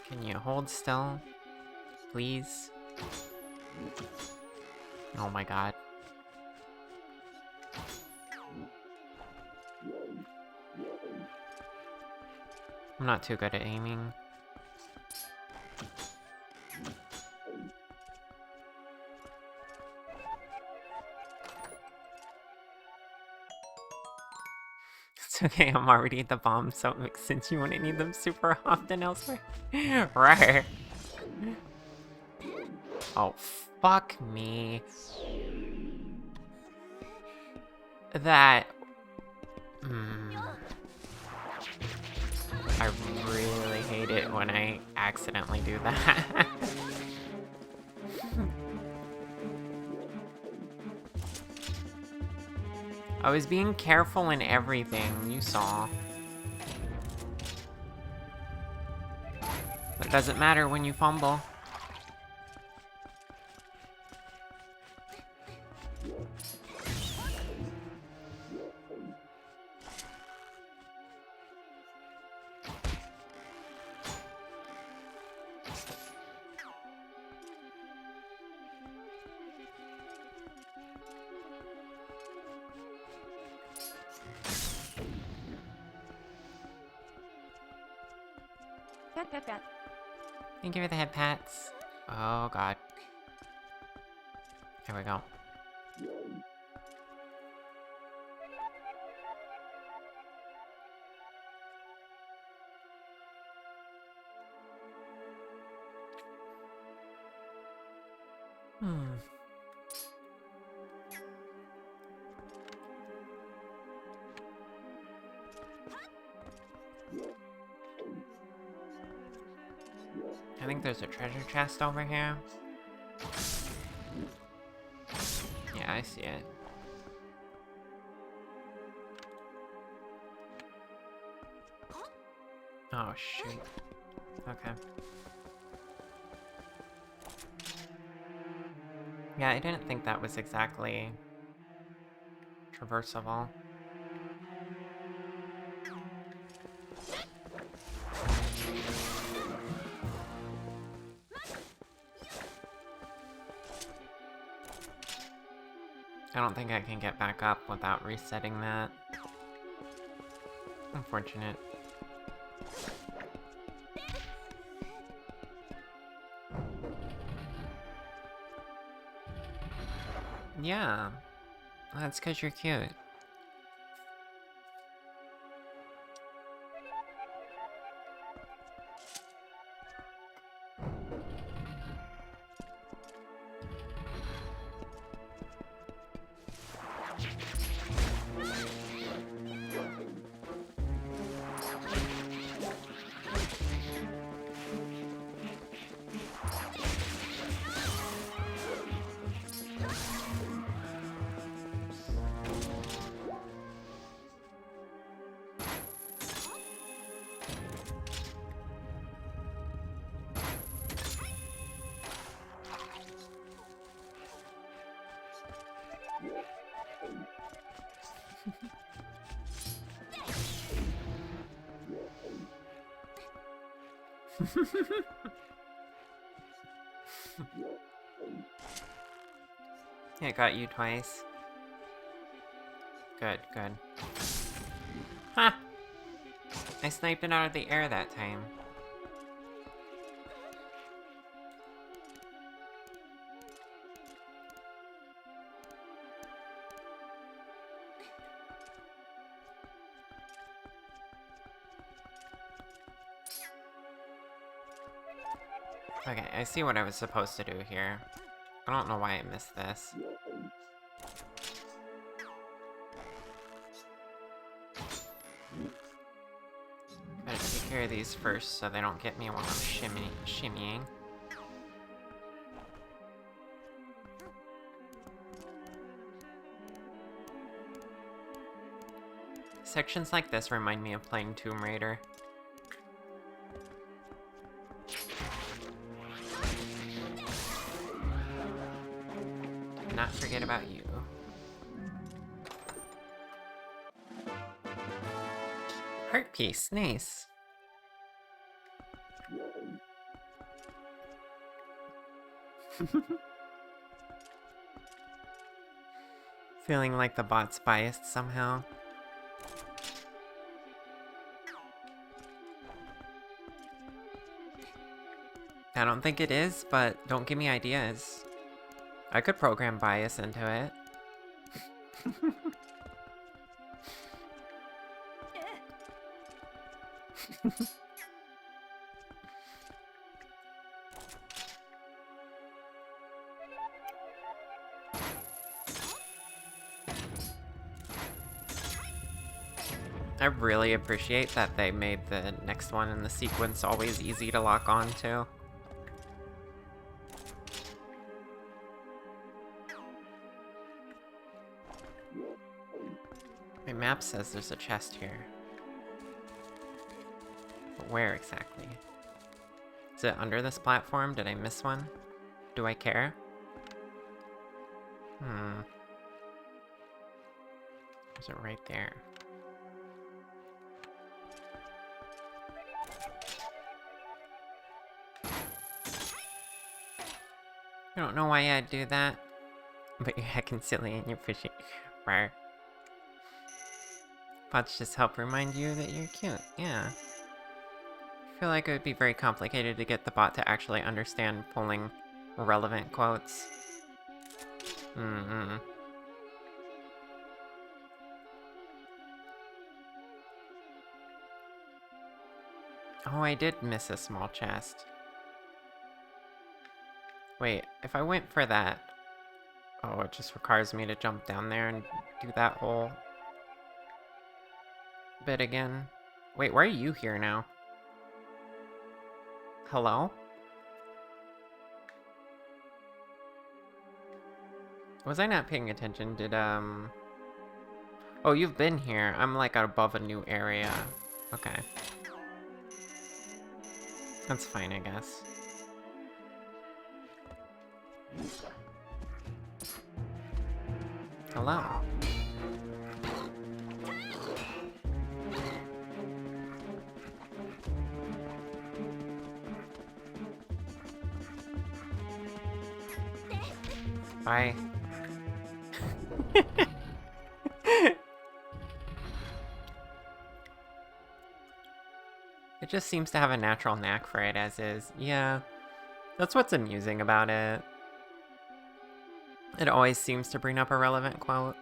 Can you hold still? Please? Oh my god. I'm not too good at aiming. It's okay, I'm already at the bomb, so it makes sense you wouldn't need them super often elsewhere. Right. Oh, fuck me. That... I really hate it when I accidentally do that. I was being careful in everything, you saw. But it doesn't matter when you fumble. Pat pat pat. Thank you for the head pats. Oh god. There we go. Hmm. I think there's a treasure chest over here. Yeah, I see it. Oh, shoot. Okay. Yeah, I didn't think that was exactly traversable. I don't think I can get back up without resetting that. Unfortunate. Yeah. That's because you're cute. Yeah, got you twice. Good, good. Ha! I sniped it out of the air that time. Okay, I see what I was supposed to do here. I don't know why I missed this. Gotta take care of these first so they don't get me while I'm shimmying. Sections like this remind me of playing Tomb Raider. Not forget about you. Heart piece, nice. Feeling like the bot's biased somehow. I don't think it is, but don't give me ideas. I could program bias into it. I really appreciate that they made the next one in the sequence always easy to lock on to. map says there's a chest here. But where exactly? Is it under this platform? Did I miss one? Do I care? Is it right there? I don't know why I'd do that, but you're heckin' silly and you're fishing. Rawr. Bots just help remind you that you're cute, yeah. I feel like it would be very complicated to get the bot to actually understand pulling relevant quotes. Oh, I did miss a small chest. Wait, if I went for that... Oh, it just requires me to jump down there and do that whole bit again. Wait, why are you here now? Hello? Was I not paying attention? Did, Oh, you've been here. I'm, like, above a new area. Okay. That's fine, I guess. Hello. Bye. It just seems to have a natural knack for it as is. Yeah, that's what's amusing about it. It always seems to bring up a relevant quote.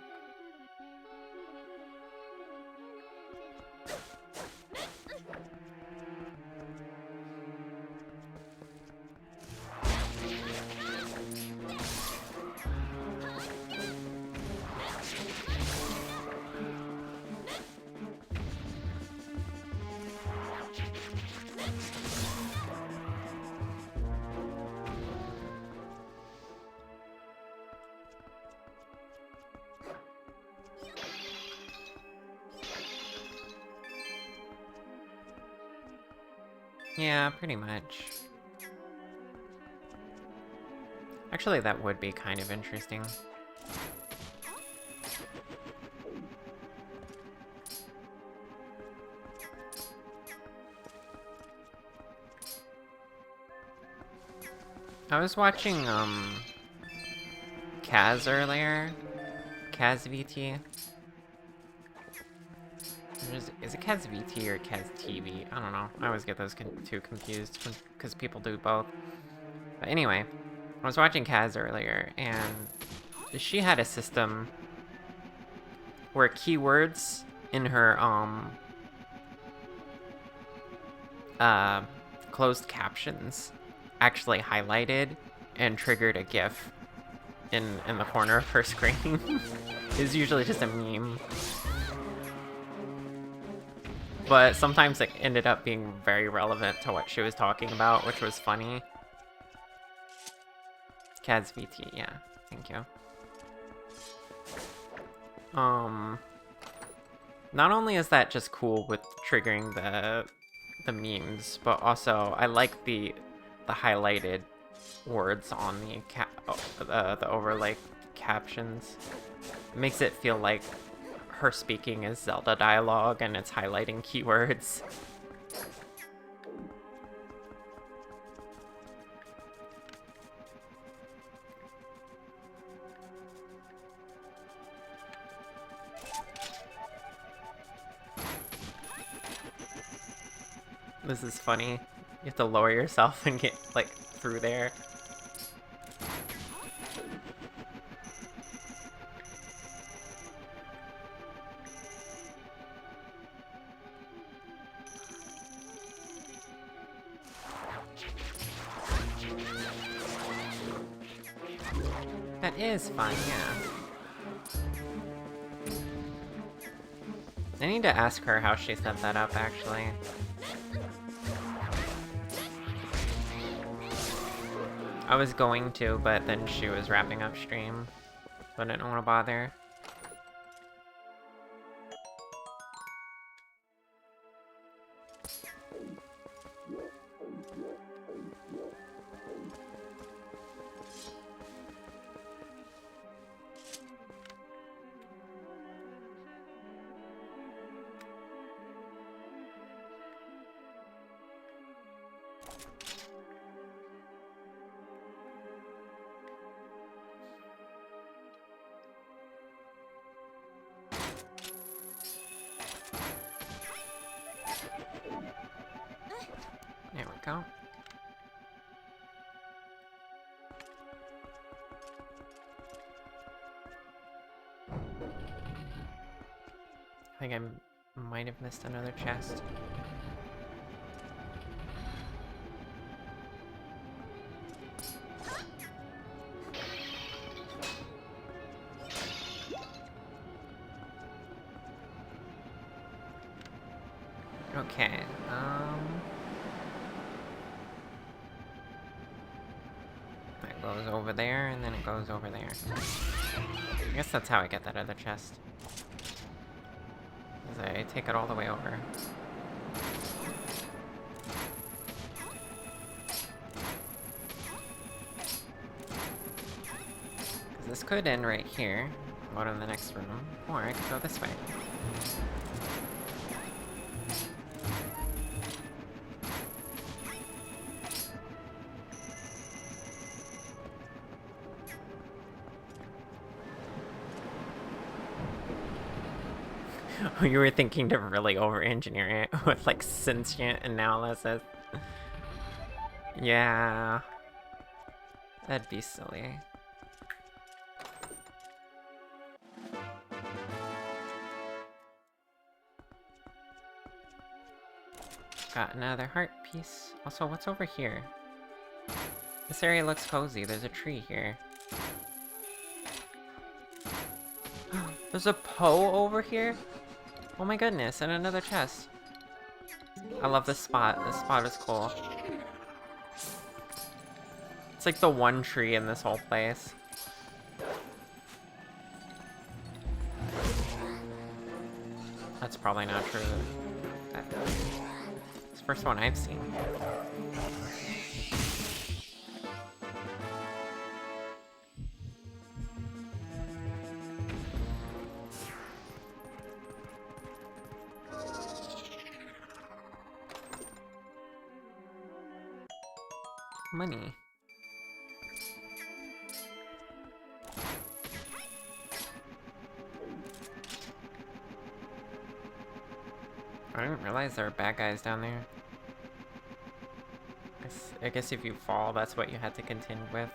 Yeah, pretty much. Actually, that would be kind of interesting. I was watching, Kaz earlier. Kaz VT. Is it Kaz VT or Kaz TV? I don't know. I always get those two confused because people do both. But anyway, I was watching Kaz earlier, and she had a system where keywords in her, closed captions actually highlighted and triggered a GIF in the corner of her screen. It's usually just a meme. But sometimes it ended up being very relevant to what she was talking about, which was funny. Kaz VT, yeah. Thank you. Not only is that just cool with triggering the memes, but also I like the highlighted words on the overlay captions. It makes it feel like her speaking is Zelda dialogue and it's highlighting keywords. This is funny. You have to lower yourself and get, like, through there. That is fun, yeah. I need to ask her how she set that up, actually. I was going to, but then she was wrapping up stream, so I didn't want to bother. check out. I think I might have missed another chest. Okay, that goes over there, and then it goes over there. I guess that's how I get that other chest. Is I take it all the way over. 'Cause this could end right here, go to the next room, or I could go this way. You were thinking to really over-engineer it with, like, sentient analysis. Yeah. That'd be silly. Got another heart piece. Also, what's over here? This area looks cozy. There's a tree here. There's a Poe over here? Oh my goodness, and another chest. I love this spot. This spot is cool. It's like the one tree in this whole place. That's probably not true. It's the first one I've seen. Money. I didn't realize there were bad guys down there. I guess if you fall, that's what you had to contend with.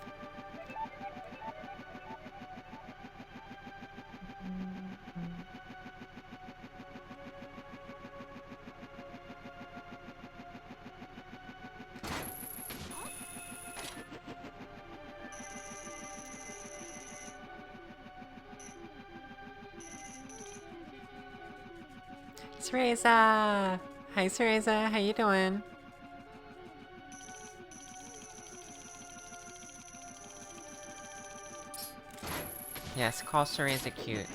Cereza! Hi, Cereza. How you doing? Yes, call Cereza cute.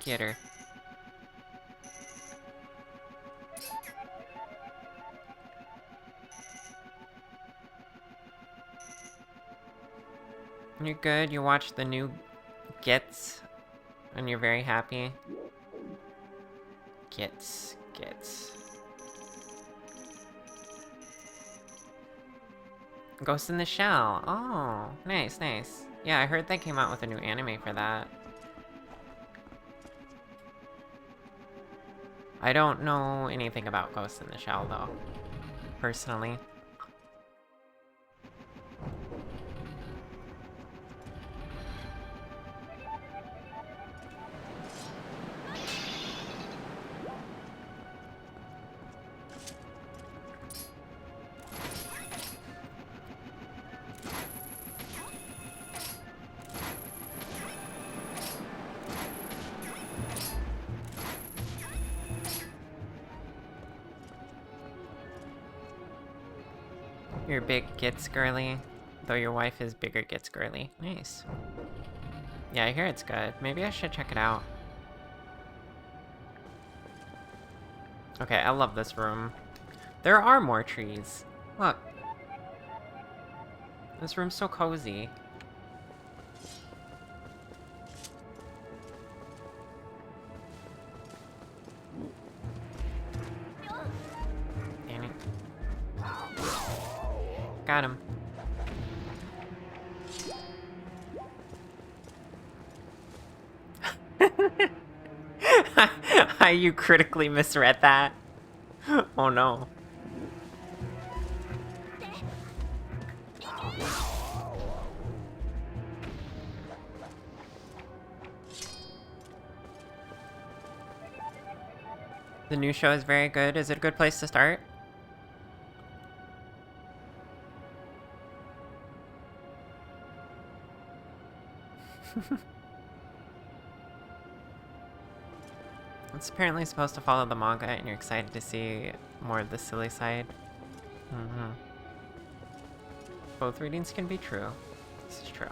Get her. You're good? You watched the new Gets? And you're very happy? Gets. Ghost in the Shell. Oh, nice. Yeah, I heard they came out with a new anime for that. I don't know anything about Ghost in the Shell, though. Personally. You're big gets girly, though your wife is bigger gets girly. Nice. Yeah, I hear it's good. Maybe I should check it out. Okay, I love this room. There are more trees. Look. This room's so cozy. Damn it. Got him. You critically misread that. Oh no. The new show is very good. Is it a good place to start? It's apparently supposed to follow the manga, and you're excited to see more of the silly side. Mm-hmm. Both readings can be true. This is true.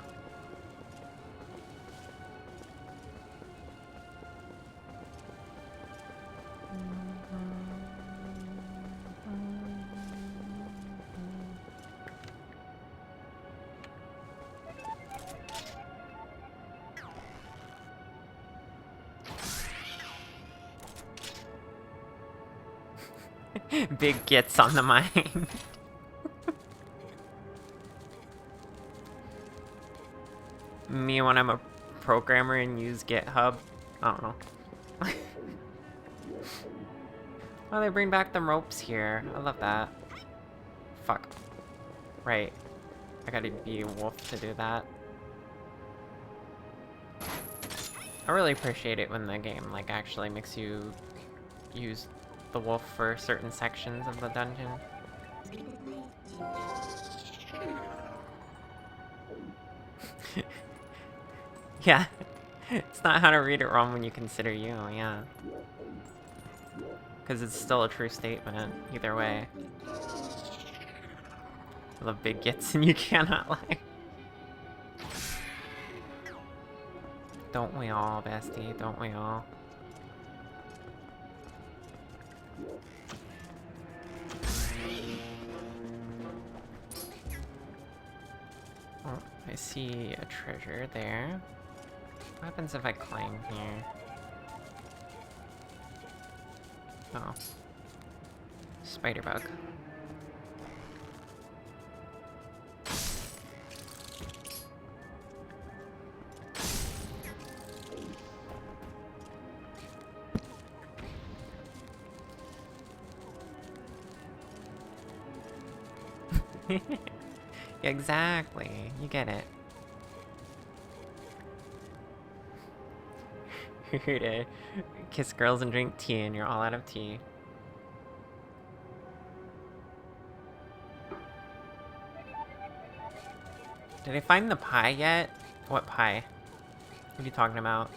Big gets on the mind. Me when I'm a programmer and use GitHub. I don't know. Oh, they bring back them ropes here. I love that. Fuck. Right. I gotta be a wolf to do that. I really appreciate it when the game, like, actually makes you use the wolf for certain sections of the dungeon. Yeah. It's not how to read it wrong when you consider you, yeah. Because it's still a true statement, either way. I love big gets and you cannot lie. Don't we all, bestie? Don't we all? Oh, I see a treasure there. What happens if I climb here? Oh. Spider bug. Exactly. You get it. You're here to kiss girls and drink tea, and you're all out of tea. Did I find the pie yet? What pie? What are you talking about?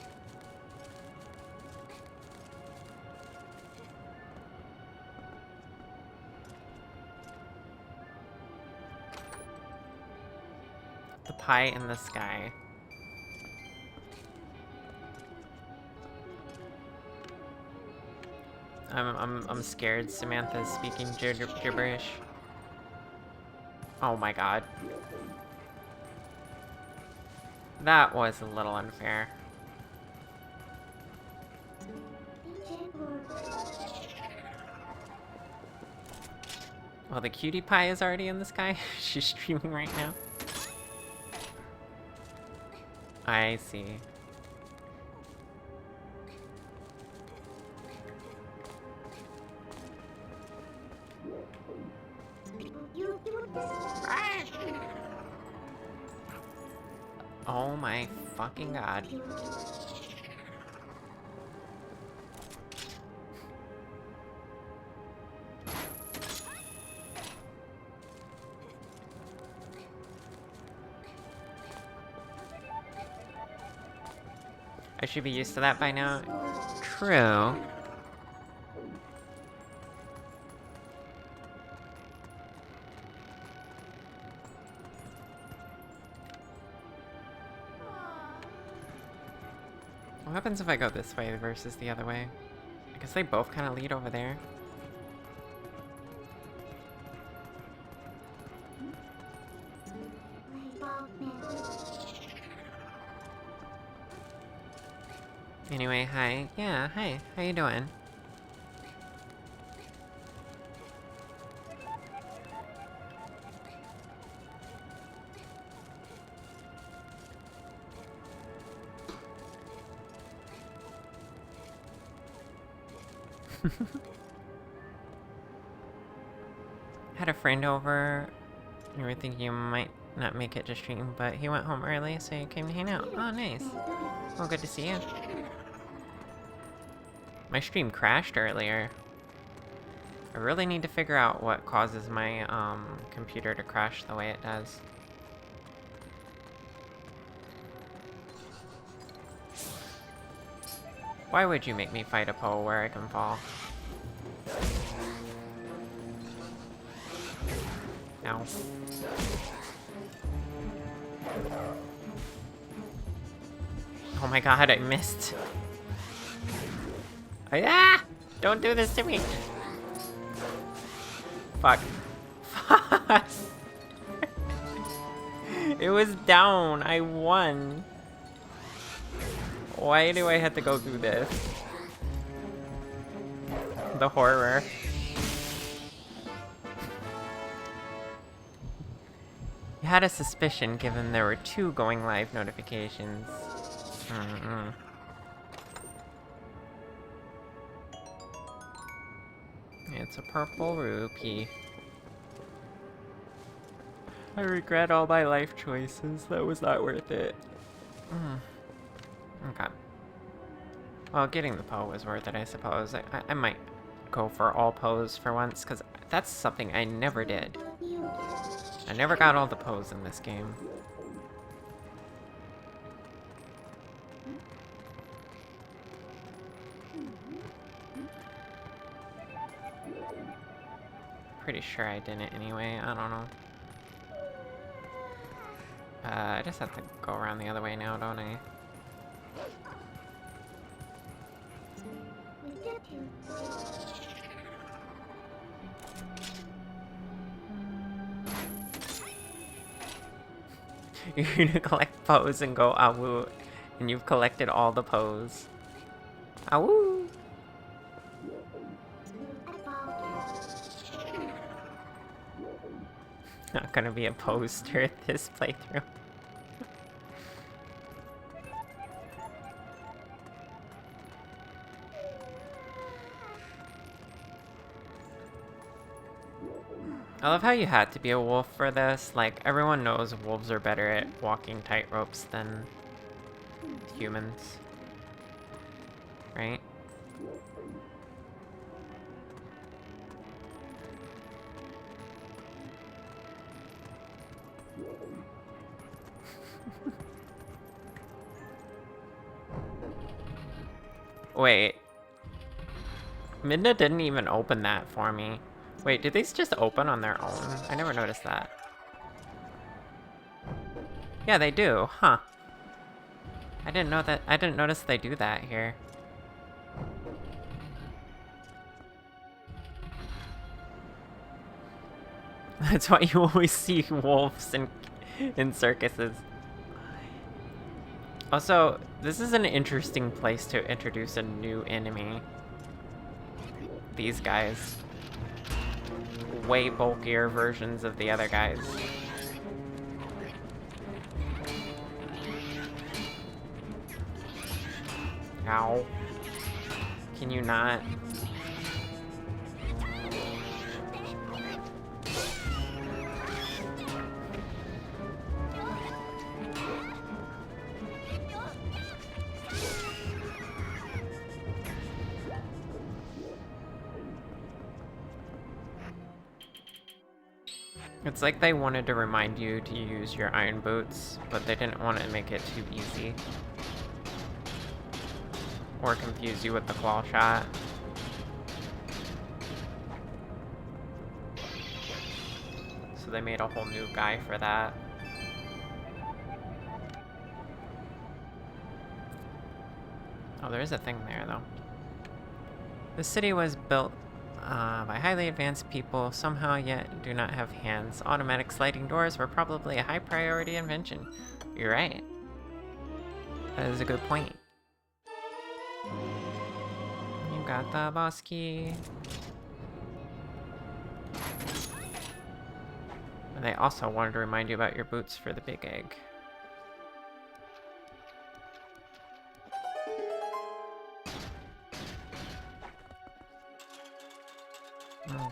The pie in the sky. I'm scared Samantha's speaking gibberish. Oh my god. That was a little unfair. Well, the cutie pie is already in the sky. She's streaming right now. I see. Oh my fucking god. I should be used to that by now. True. What happens if I go this way versus the other way? I guess they both kind of lead over there. Anyway, hi. Yeah, hi. How you doing? Had a friend over. You were thinking you might not make it to stream, but he went home early, so you came to hang out. Oh, nice. Well, good to see you. My stream crashed earlier. I really need to figure out what causes my computer to crash the way it does. Why would you make me fight a pole where I can fall? Ow. Oh my god, I missed. Ah! Don't do this to me! Fuck. Fuck! It was down. I won. Why do I have to go through this? The horror. You had a suspicion given there were 2 going live notifications. It's a purple rupee. I regret all my life choices. That was not worth it. Okay. Well, getting the Poe was worth it, I suppose. I might go for all Poes for once, because that's something I never did. I never got all the Poes in this game. Pretty sure I didn't anyway, I don't know. I just have to go around the other way now, don't I? You're gonna collect Poes and go awoo, and you've collected all the Poes. Awoo! Not gonna be a poster this playthrough. I love how you had to be a wolf for this. Like, everyone knows wolves are better at walking tightropes than humans. Right? Wait. Midna didn't even open that for me. Wait, did these just open on their own? I never noticed that. Yeah, they do, huh? I didn't know that. I didn't notice they do that here. That's why you always see wolves in circuses. Also, this is an interesting place to introduce a new enemy. These guys. Way bulkier versions of the other guys. Ow. Can you not? It's like they wanted to remind you to use your iron boots, but they didn't want to make it too easy. Or confuse you with the claw shot. So they made a whole new guy for that. Oh, there is a thing there, though. The city was built by highly advanced people, somehow yet do not have hands. Automatic sliding doors were probably a high priority invention. You're right. That is a good point. You got the boss key. And they also wanted to remind you about your boots for the big egg.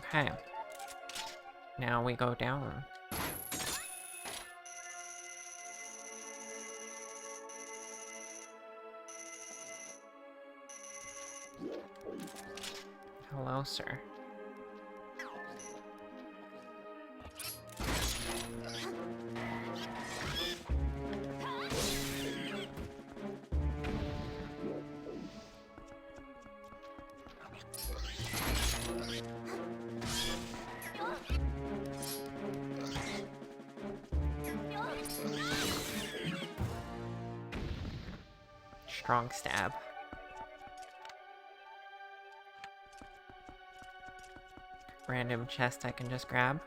Okay. Now we go down. closer. Strong stab. Random chest I can just grab.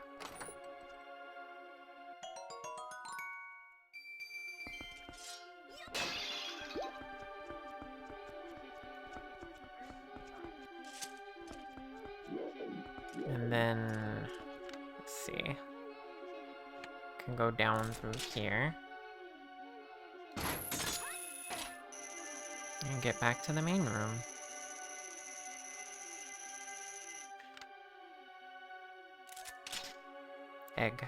And then, let's see. Can go down through here. And get back to the main room. Egg.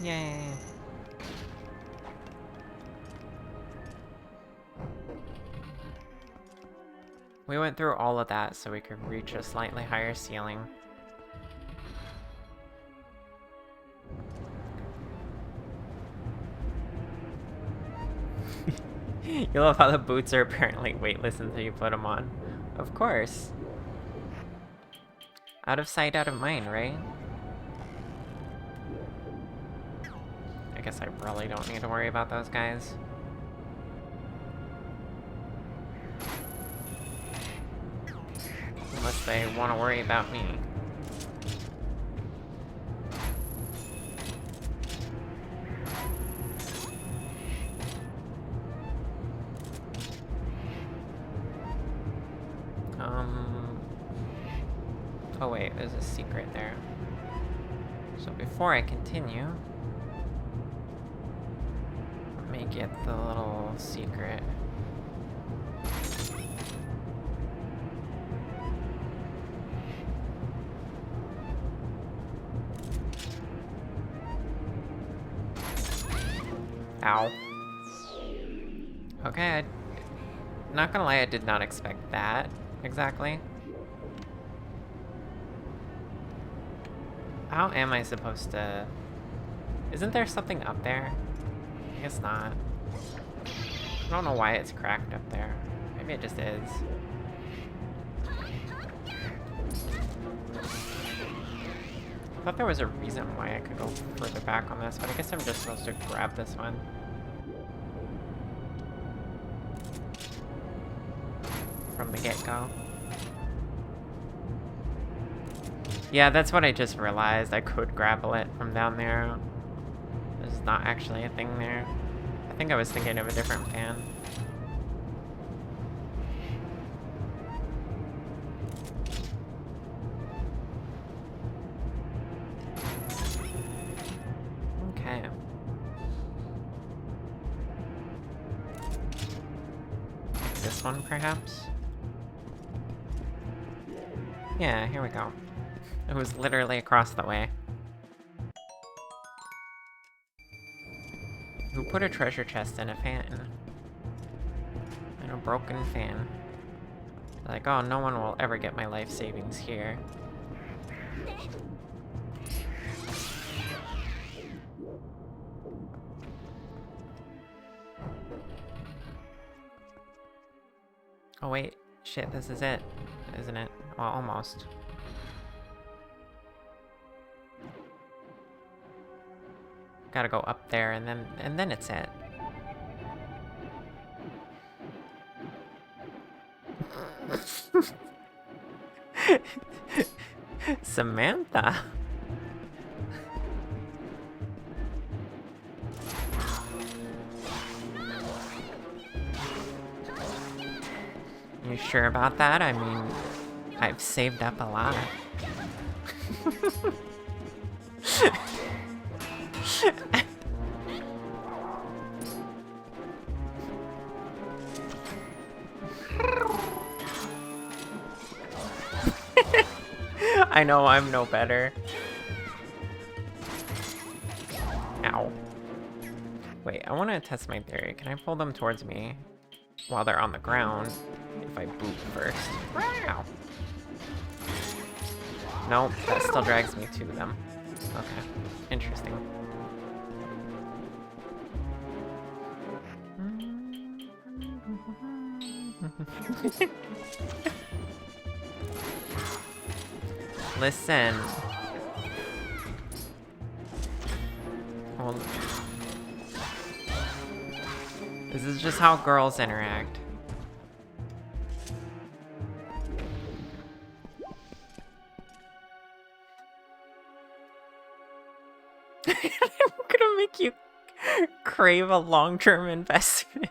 Yay. We went through all of that so we could reach a slightly higher ceiling. You love how the boots are apparently weightless until you put them on. Of course. Out of sight, out of mind, right? I guess I really don't need to worry about those guys. Unless they want to worry about me. Oh wait, there's a secret there. So before I continue, let me get the little secret. Ow. Okay, not gonna lie, I did not expect that, exactly. How am I supposed to... Isn't there something up there? I guess not. I don't know why it's cracked up there. Maybe it just is. I thought there was a reason why I could go further back on this, but I guess I'm just supposed to grab this one. From the get-go. Yeah, that's what I just realized. I could grapple it from down there. There's not actually a thing there. I think I was thinking of a different pan. Okay. This one, perhaps? Yeah, here we go. It was literally across the way. Who put a treasure chest in a fan? In a broken fan. Like, oh, no one will ever get my life savings here. Oh wait, shit, this is it, isn't it? Well, almost. Gotta go up there and then it's it. Samantha. You sure about that? I mean, I've saved up a lot. I know I'm no better. Ow. Wait, I want to test my theory. Can I pull them towards me while they're on the ground if I boot first? Ow. Nope, that still drags me to them. Okay, interesting. Listen. Well, this is just how girls interact. I'm gonna make you crave a long-term investment.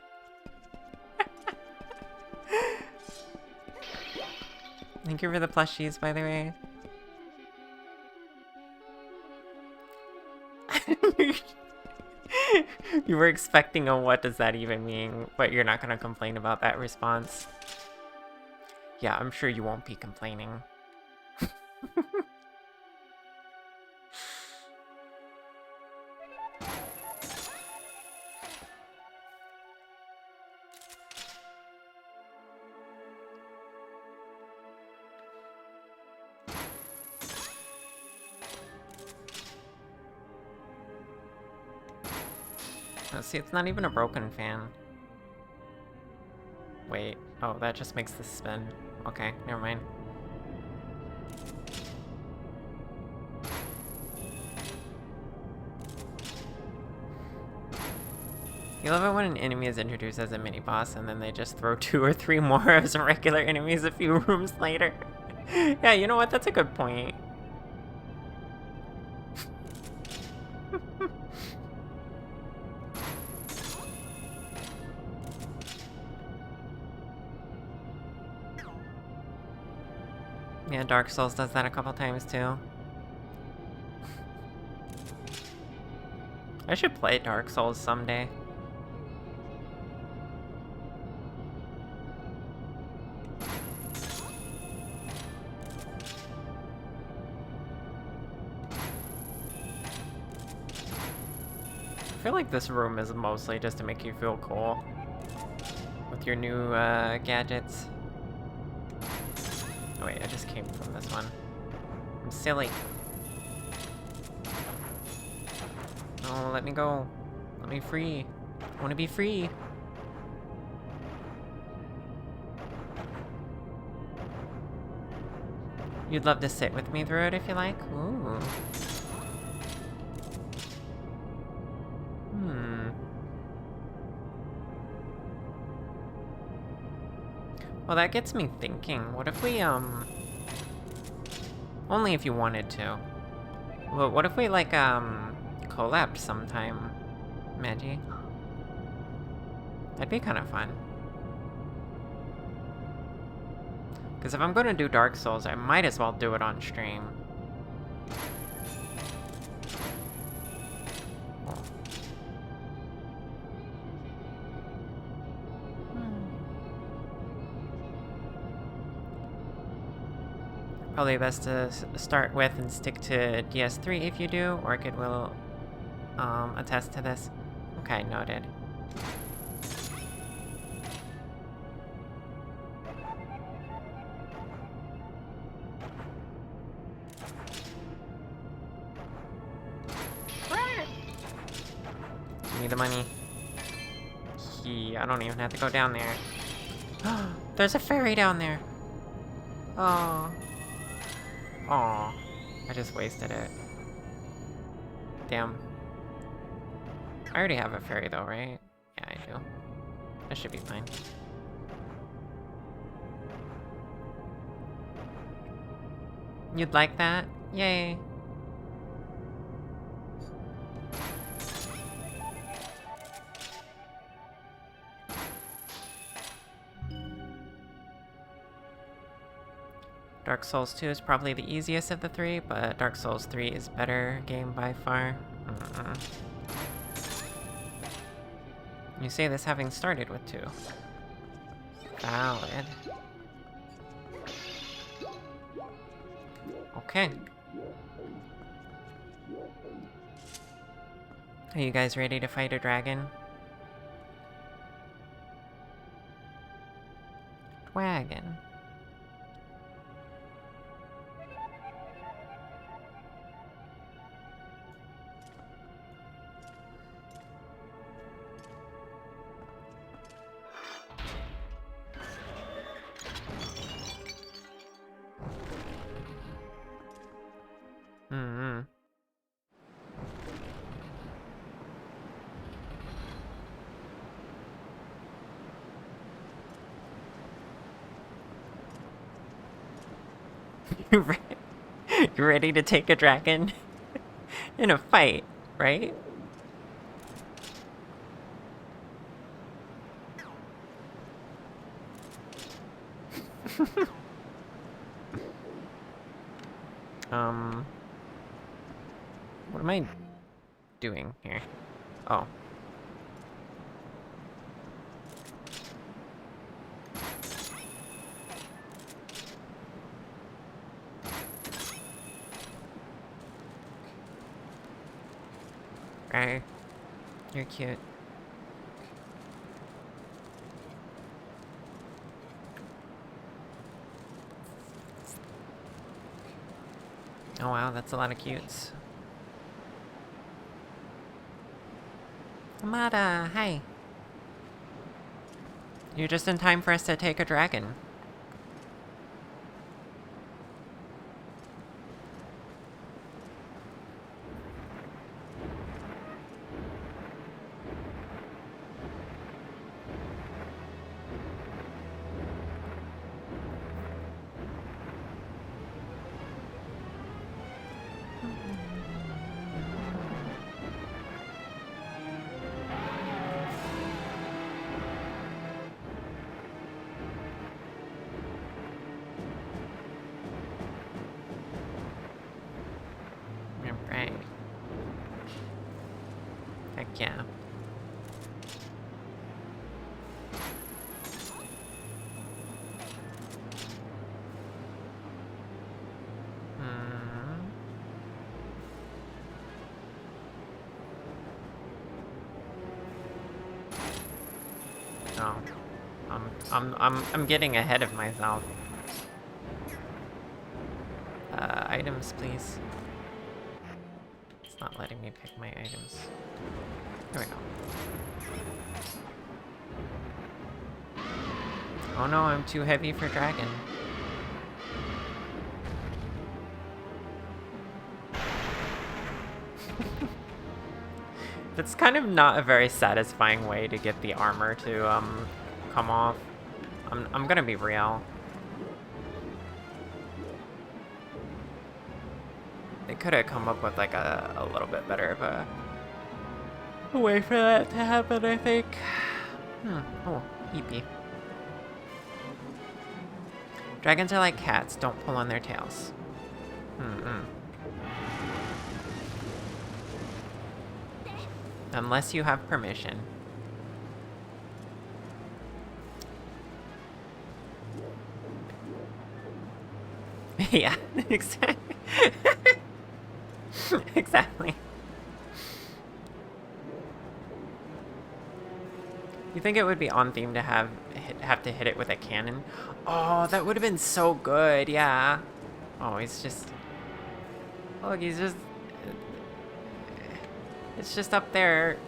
Thank you for the plushies, by the way. You were expecting a what does that even mean, but you're not gonna complain about that response. Yeah, I'm sure you won't be complaining. Oh, see, it's not even a broken fan. Wait, oh, that just makes this spin. Okay, never mind. You love it when an enemy is introduced as a mini-boss and then they just throw 2 or 3 more as regular enemies a few rooms later. Yeah, you know what? That's a good point. Yeah, Dark Souls does that a couple times too. I should play Dark Souls someday. I feel like this room is mostly just to make you feel cool with your new gadgets. Oh wait, I just came from this one. I'm silly. Oh, let me go. Let me free. I want to be free. You'd love to sit with me through it if you like? Ooh. Well, that gets me thinking. What if we, only if you wanted to. Well, what if we, like, collabed sometime, Maggie? That'd be kind of fun. Because if I'm going to do Dark Souls, I might as well do it on stream. Probably best to start with and stick to DS3 if you do. Orchid will attest to this. Okay, noted. Give me the money. I don't even have to go down there. There's a fairy down there. Oh. Aw, I just wasted it. Damn. I already have a fairy though, right? Yeah, I do. That should be fine. You'd like that? Yay. Dark Souls 2 is probably the easiest of the 3, but Dark Souls 3 is better game by far. You say this having started with 2. Valid. Okay. Are you guys ready to fight a dragon? Wagon. Mm-hmm. You ready to take a dragon in a fight, right? What am I doing here? Oh. Right. You're cute. Oh wow, that's a lot of cutes. Amada, hi. You're just in time for us to take a dragon. Right. Heck yeah. Hmm. Oh. I'm getting ahead of myself. Items, please. It's not letting me pick my items. There we go. Oh no, I'm too heavy for dragon. That's kind of not a very satisfying way to get the armor to, come off. I'm gonna be real. They could have come up with, like, a little bit better of a way for that to happen, I think. Oh, eepy. Dragons are like cats, don't pull on their tails. Unless you have permission. Yeah, exactly. Exactly. You think it would be on theme to have to hit it with a cannon? Oh, that would have been so good, yeah. Oh, he's just... Look, he's just... It's just up there...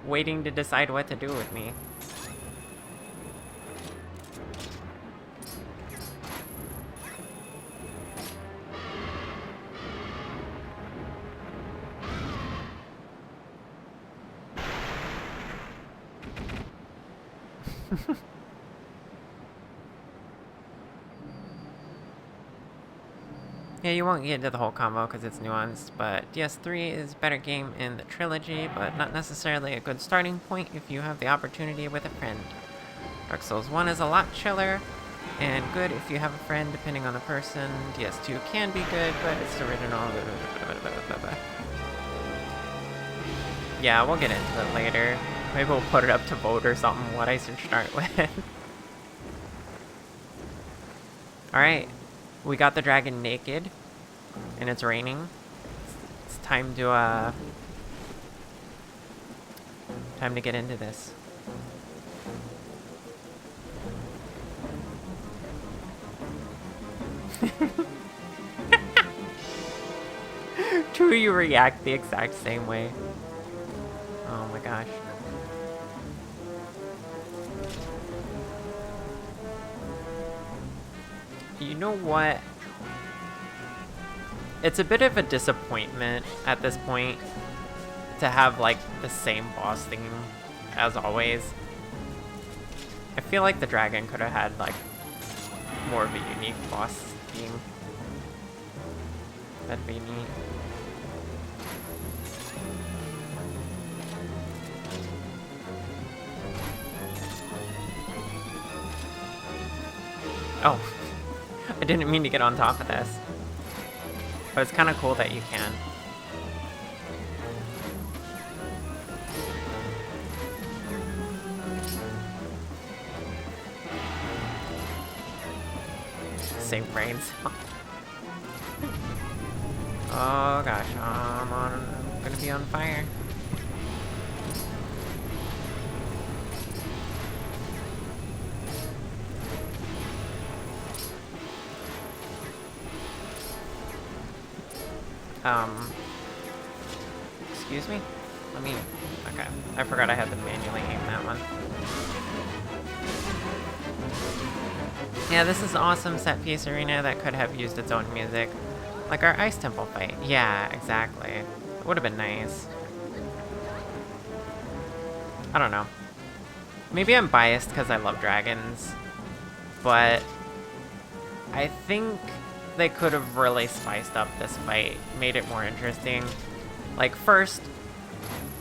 waiting to decide what to do with me. Yeah, you won't get into the whole combo because it's nuanced, but DS3 is a better game in the trilogy, but not necessarily a good starting point if you have the opportunity with a friend. Dark Souls 1 is a lot chiller, and good if you have a friend, depending on the person. DS2 can be good, but it's the original. Yeah, we'll get into it later. Maybe we'll put it up to vote or something, what I should start with. Alright. We got the dragon naked, and it's raining. It's time to get into this. True, you react the exact same way. Oh my gosh. You know what? It's a bit of a disappointment at this point to have like the same boss theme as always. I feel like the dragon could have had like more of a unique boss theme. That'd be neat. Oh, I didn't mean to get on top of this. But it's kind of cool that you can. Save brains. Oh gosh, I'm gonna be on fire. Excuse me? Okay. I forgot I had to manually aim that one. Yeah, this is an awesome set piece arena that could have used its own music. Like our Ice Temple fight. Yeah, exactly. It would have been nice. I don't know. Maybe I'm biased because I love dragons, but I think they could have really spiced up this fight, made it more interesting. Like first,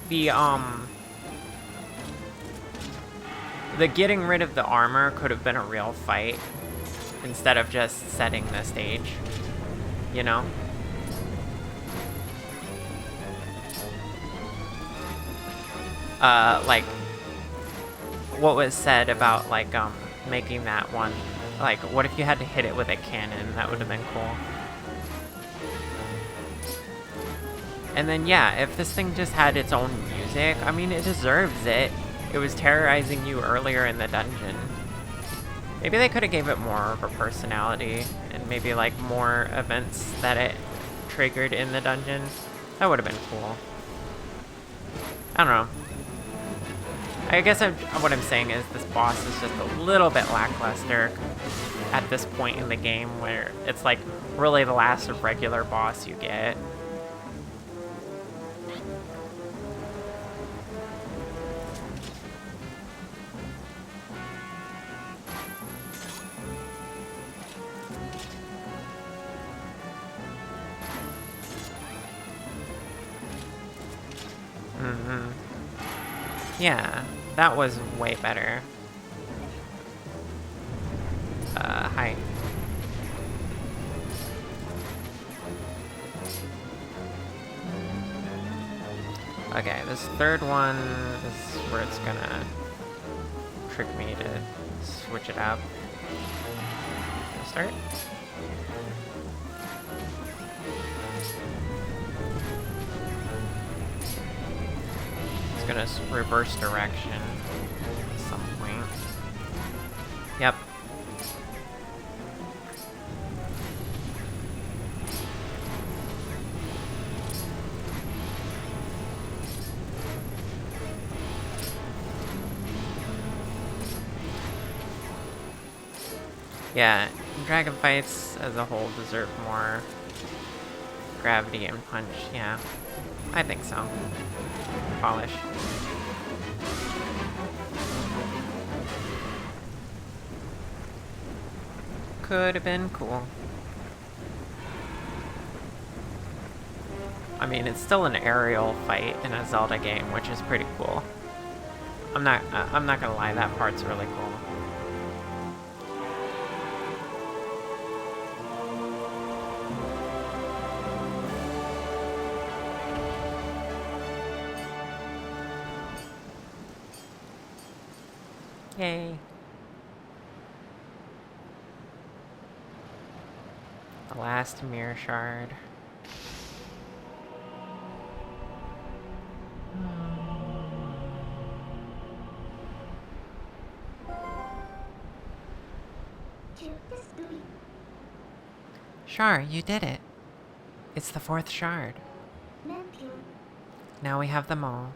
the getting rid of the armor could have been a real fight instead of just setting the stage, you know? Like what was said about like making that one, like what if you had to hit it with a cannon? That would have been cool. And then yeah, if this thing just had its own music, I mean it deserves it. It was terrorizing you earlier in the dungeon. Maybe they could have gave it more of a personality and maybe like more events that it triggered in the dungeon. That would have been cool. I don't know. I guess what I'm saying is this boss is just a little bit lackluster at this point in the game where it's like really the last regular boss you get. Yeah, that was way better. Hi. Okay, this third one is where it's gonna trick me to switch it up. Start. It's gonna reverse direction at some point. Yep. Yeah, dragon fights as a whole deserve more gravity and punch, yeah. I think so. Polish. Could have been cool. I mean, it's still an aerial fight in a Zelda game, which is pretty cool. I'm not gonna lie, that part's really cool. Yay. The last mirror shard. Shar, you did it. It's the 4th shard. Now we have them all.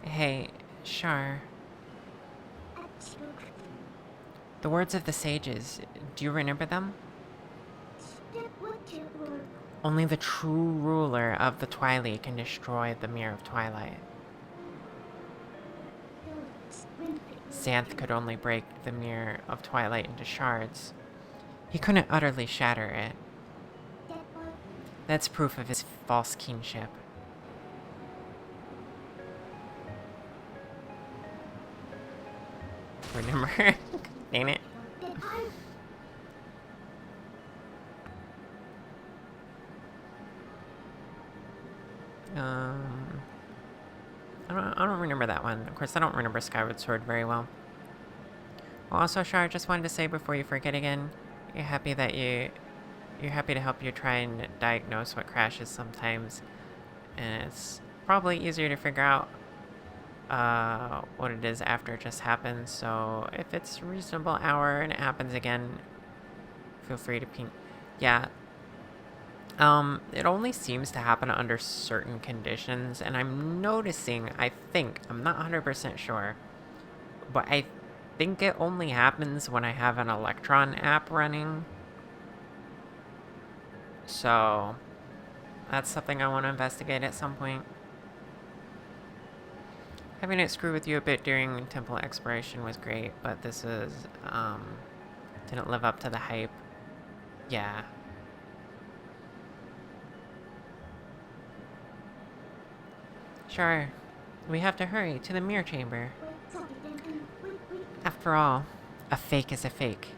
Hey, Shar. The words of the sages, do you remember them? Only the true ruler of the Twilight can destroy the Mirror of Twilight. Xanth could only break the Mirror of Twilight into shards. He couldn't utterly shatter it. That's proof of his false kingship. Remember? Dang it. I don't remember that one. Of course, I don't remember Skyward Sword very well. Well, also, Shar, I just wanted to say before you forget again, you're happy to help you try and diagnose what crashes sometimes, and it's probably easier to figure out what it is after it just happens. So if it's a reasonable hour and it happens again, feel free to ping. Yeah. It only seems to happen under certain conditions, and I'm noticing, I think, I'm not 100% sure, but I think it only happens when I have an Electron app running. So, that's something I want to investigate at some point. Having it screw with you a bit during temple exploration was great, but this is, didn't live up to the hype. Yeah. Sure. We have to hurry to the mirror chamber. After all, a fake is a fake.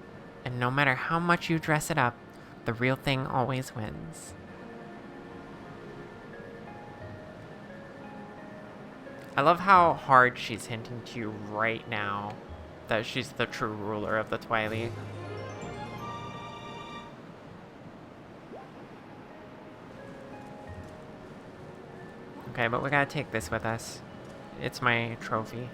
And no matter how much you dress it up, the real thing always wins. I love how hard she's hinting to you right now that she's the true ruler of the Twilight. Okay, but we gotta take this with us. It's my trophy.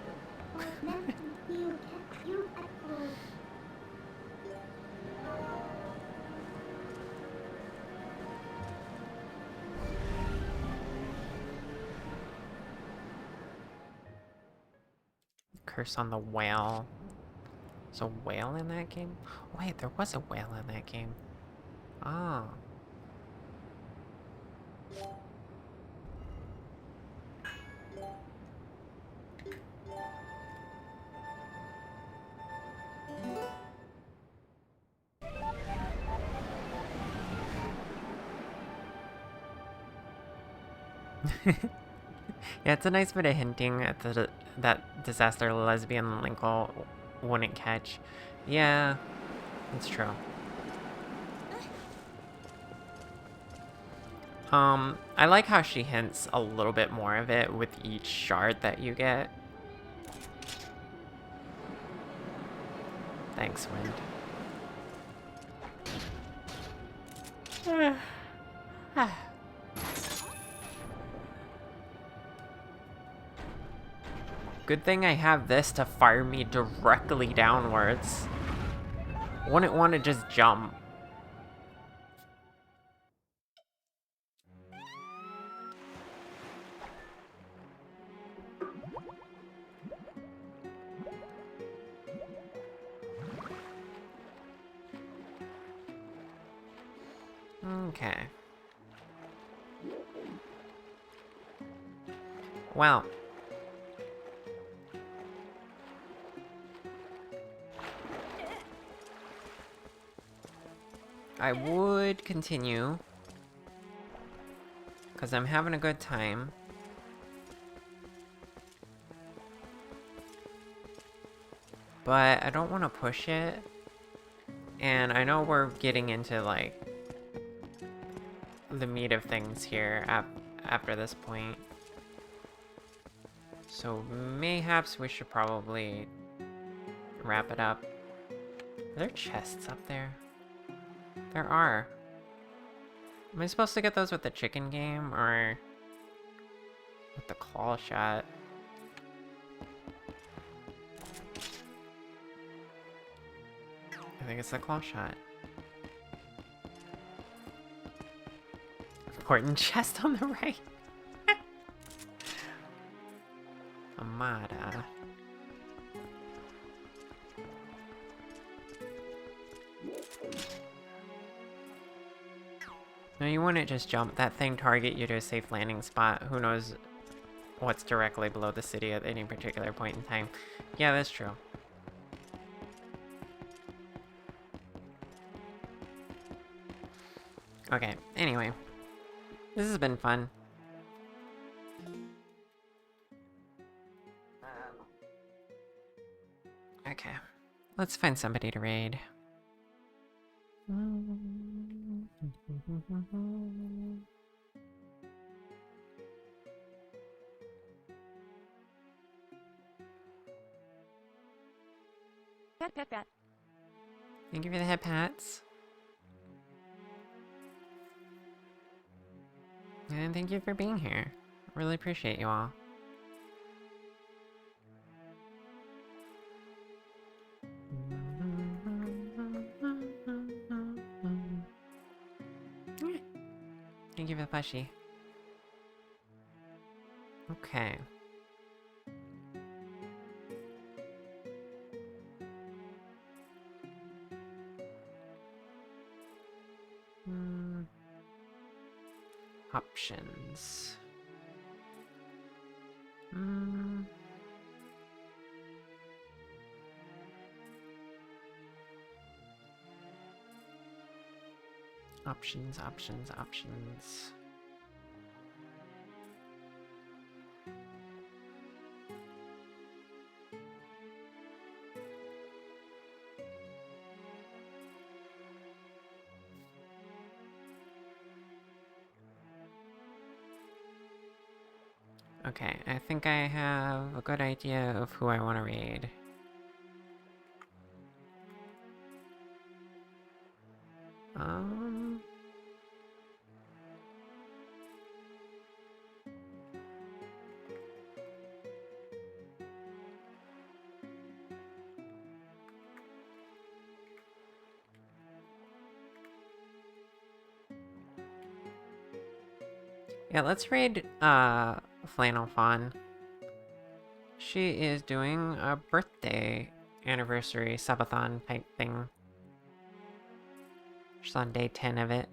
Curse on the whale. There's a whale in that game? Wait, there was a whale in that game. Oh. Yeah, it's a nice bit of hinting at that disaster lesbian Linkle wouldn't catch. Yeah, it's true. I like how she hints a little bit more of it with each shard that you get. Thanks, Wind. Good thing I have this to fire me directly downwards. Wouldn't want to just jump. Okay. Well. I would continue, because I'm having a good time. But I don't want to push it. And I know we're getting into, like, the meat of things here after this point. So mayhaps we should probably wrap it up. Are there chests up there? There are. Am I supposed to get those with the chicken game or with the claw shot? I think it's the claw shot. Important chest on the right. Amada. No, you wouldn't just jump. That thing target you to a safe landing spot. Who knows what's directly below the city at any particular point in time. Yeah, that's true. Okay, anyway. This has been fun. Okay. Let's find somebody to raid. Pat pat pat. Thank you for the head pats. And thank you for being here. Really appreciate you all. Thank you for the plushie. Okay. Options. Options. Okay, I think I have a good idea of who I want to raid. Yeah, let's raid, Flannel Fawn. She is doing a birthday anniversary subathon type thing. She's on day 10 of it.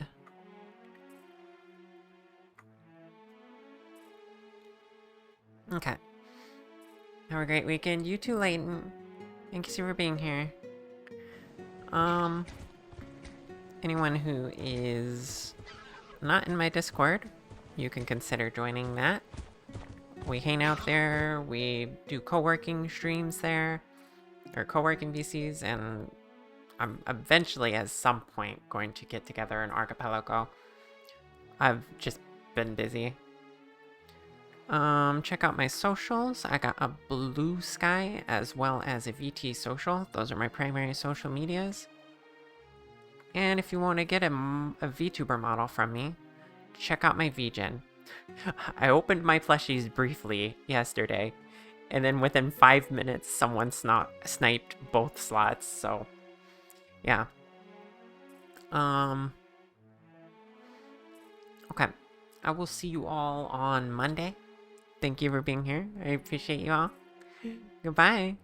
Okay. Have a great weekend. You too, Layton. Thank you for being here. Anyone who is not in my Discord, you can consider joining that. We hang out there, we do co-working streams there, or co-working VCs, and I'm eventually at some point going to get together an archipelago. I've just been busy. Check out my socials. I got a Blue Sky as well as a VT social. Those are my primary social medias. And if you want to get a VTuber model from me, check out my VGen. I opened my plushies briefly yesterday, and then within 5 minutes, someone sniped both slots, so yeah. Okay. I will see you all on Monday. Thank you for being here. I appreciate you all. Goodbye.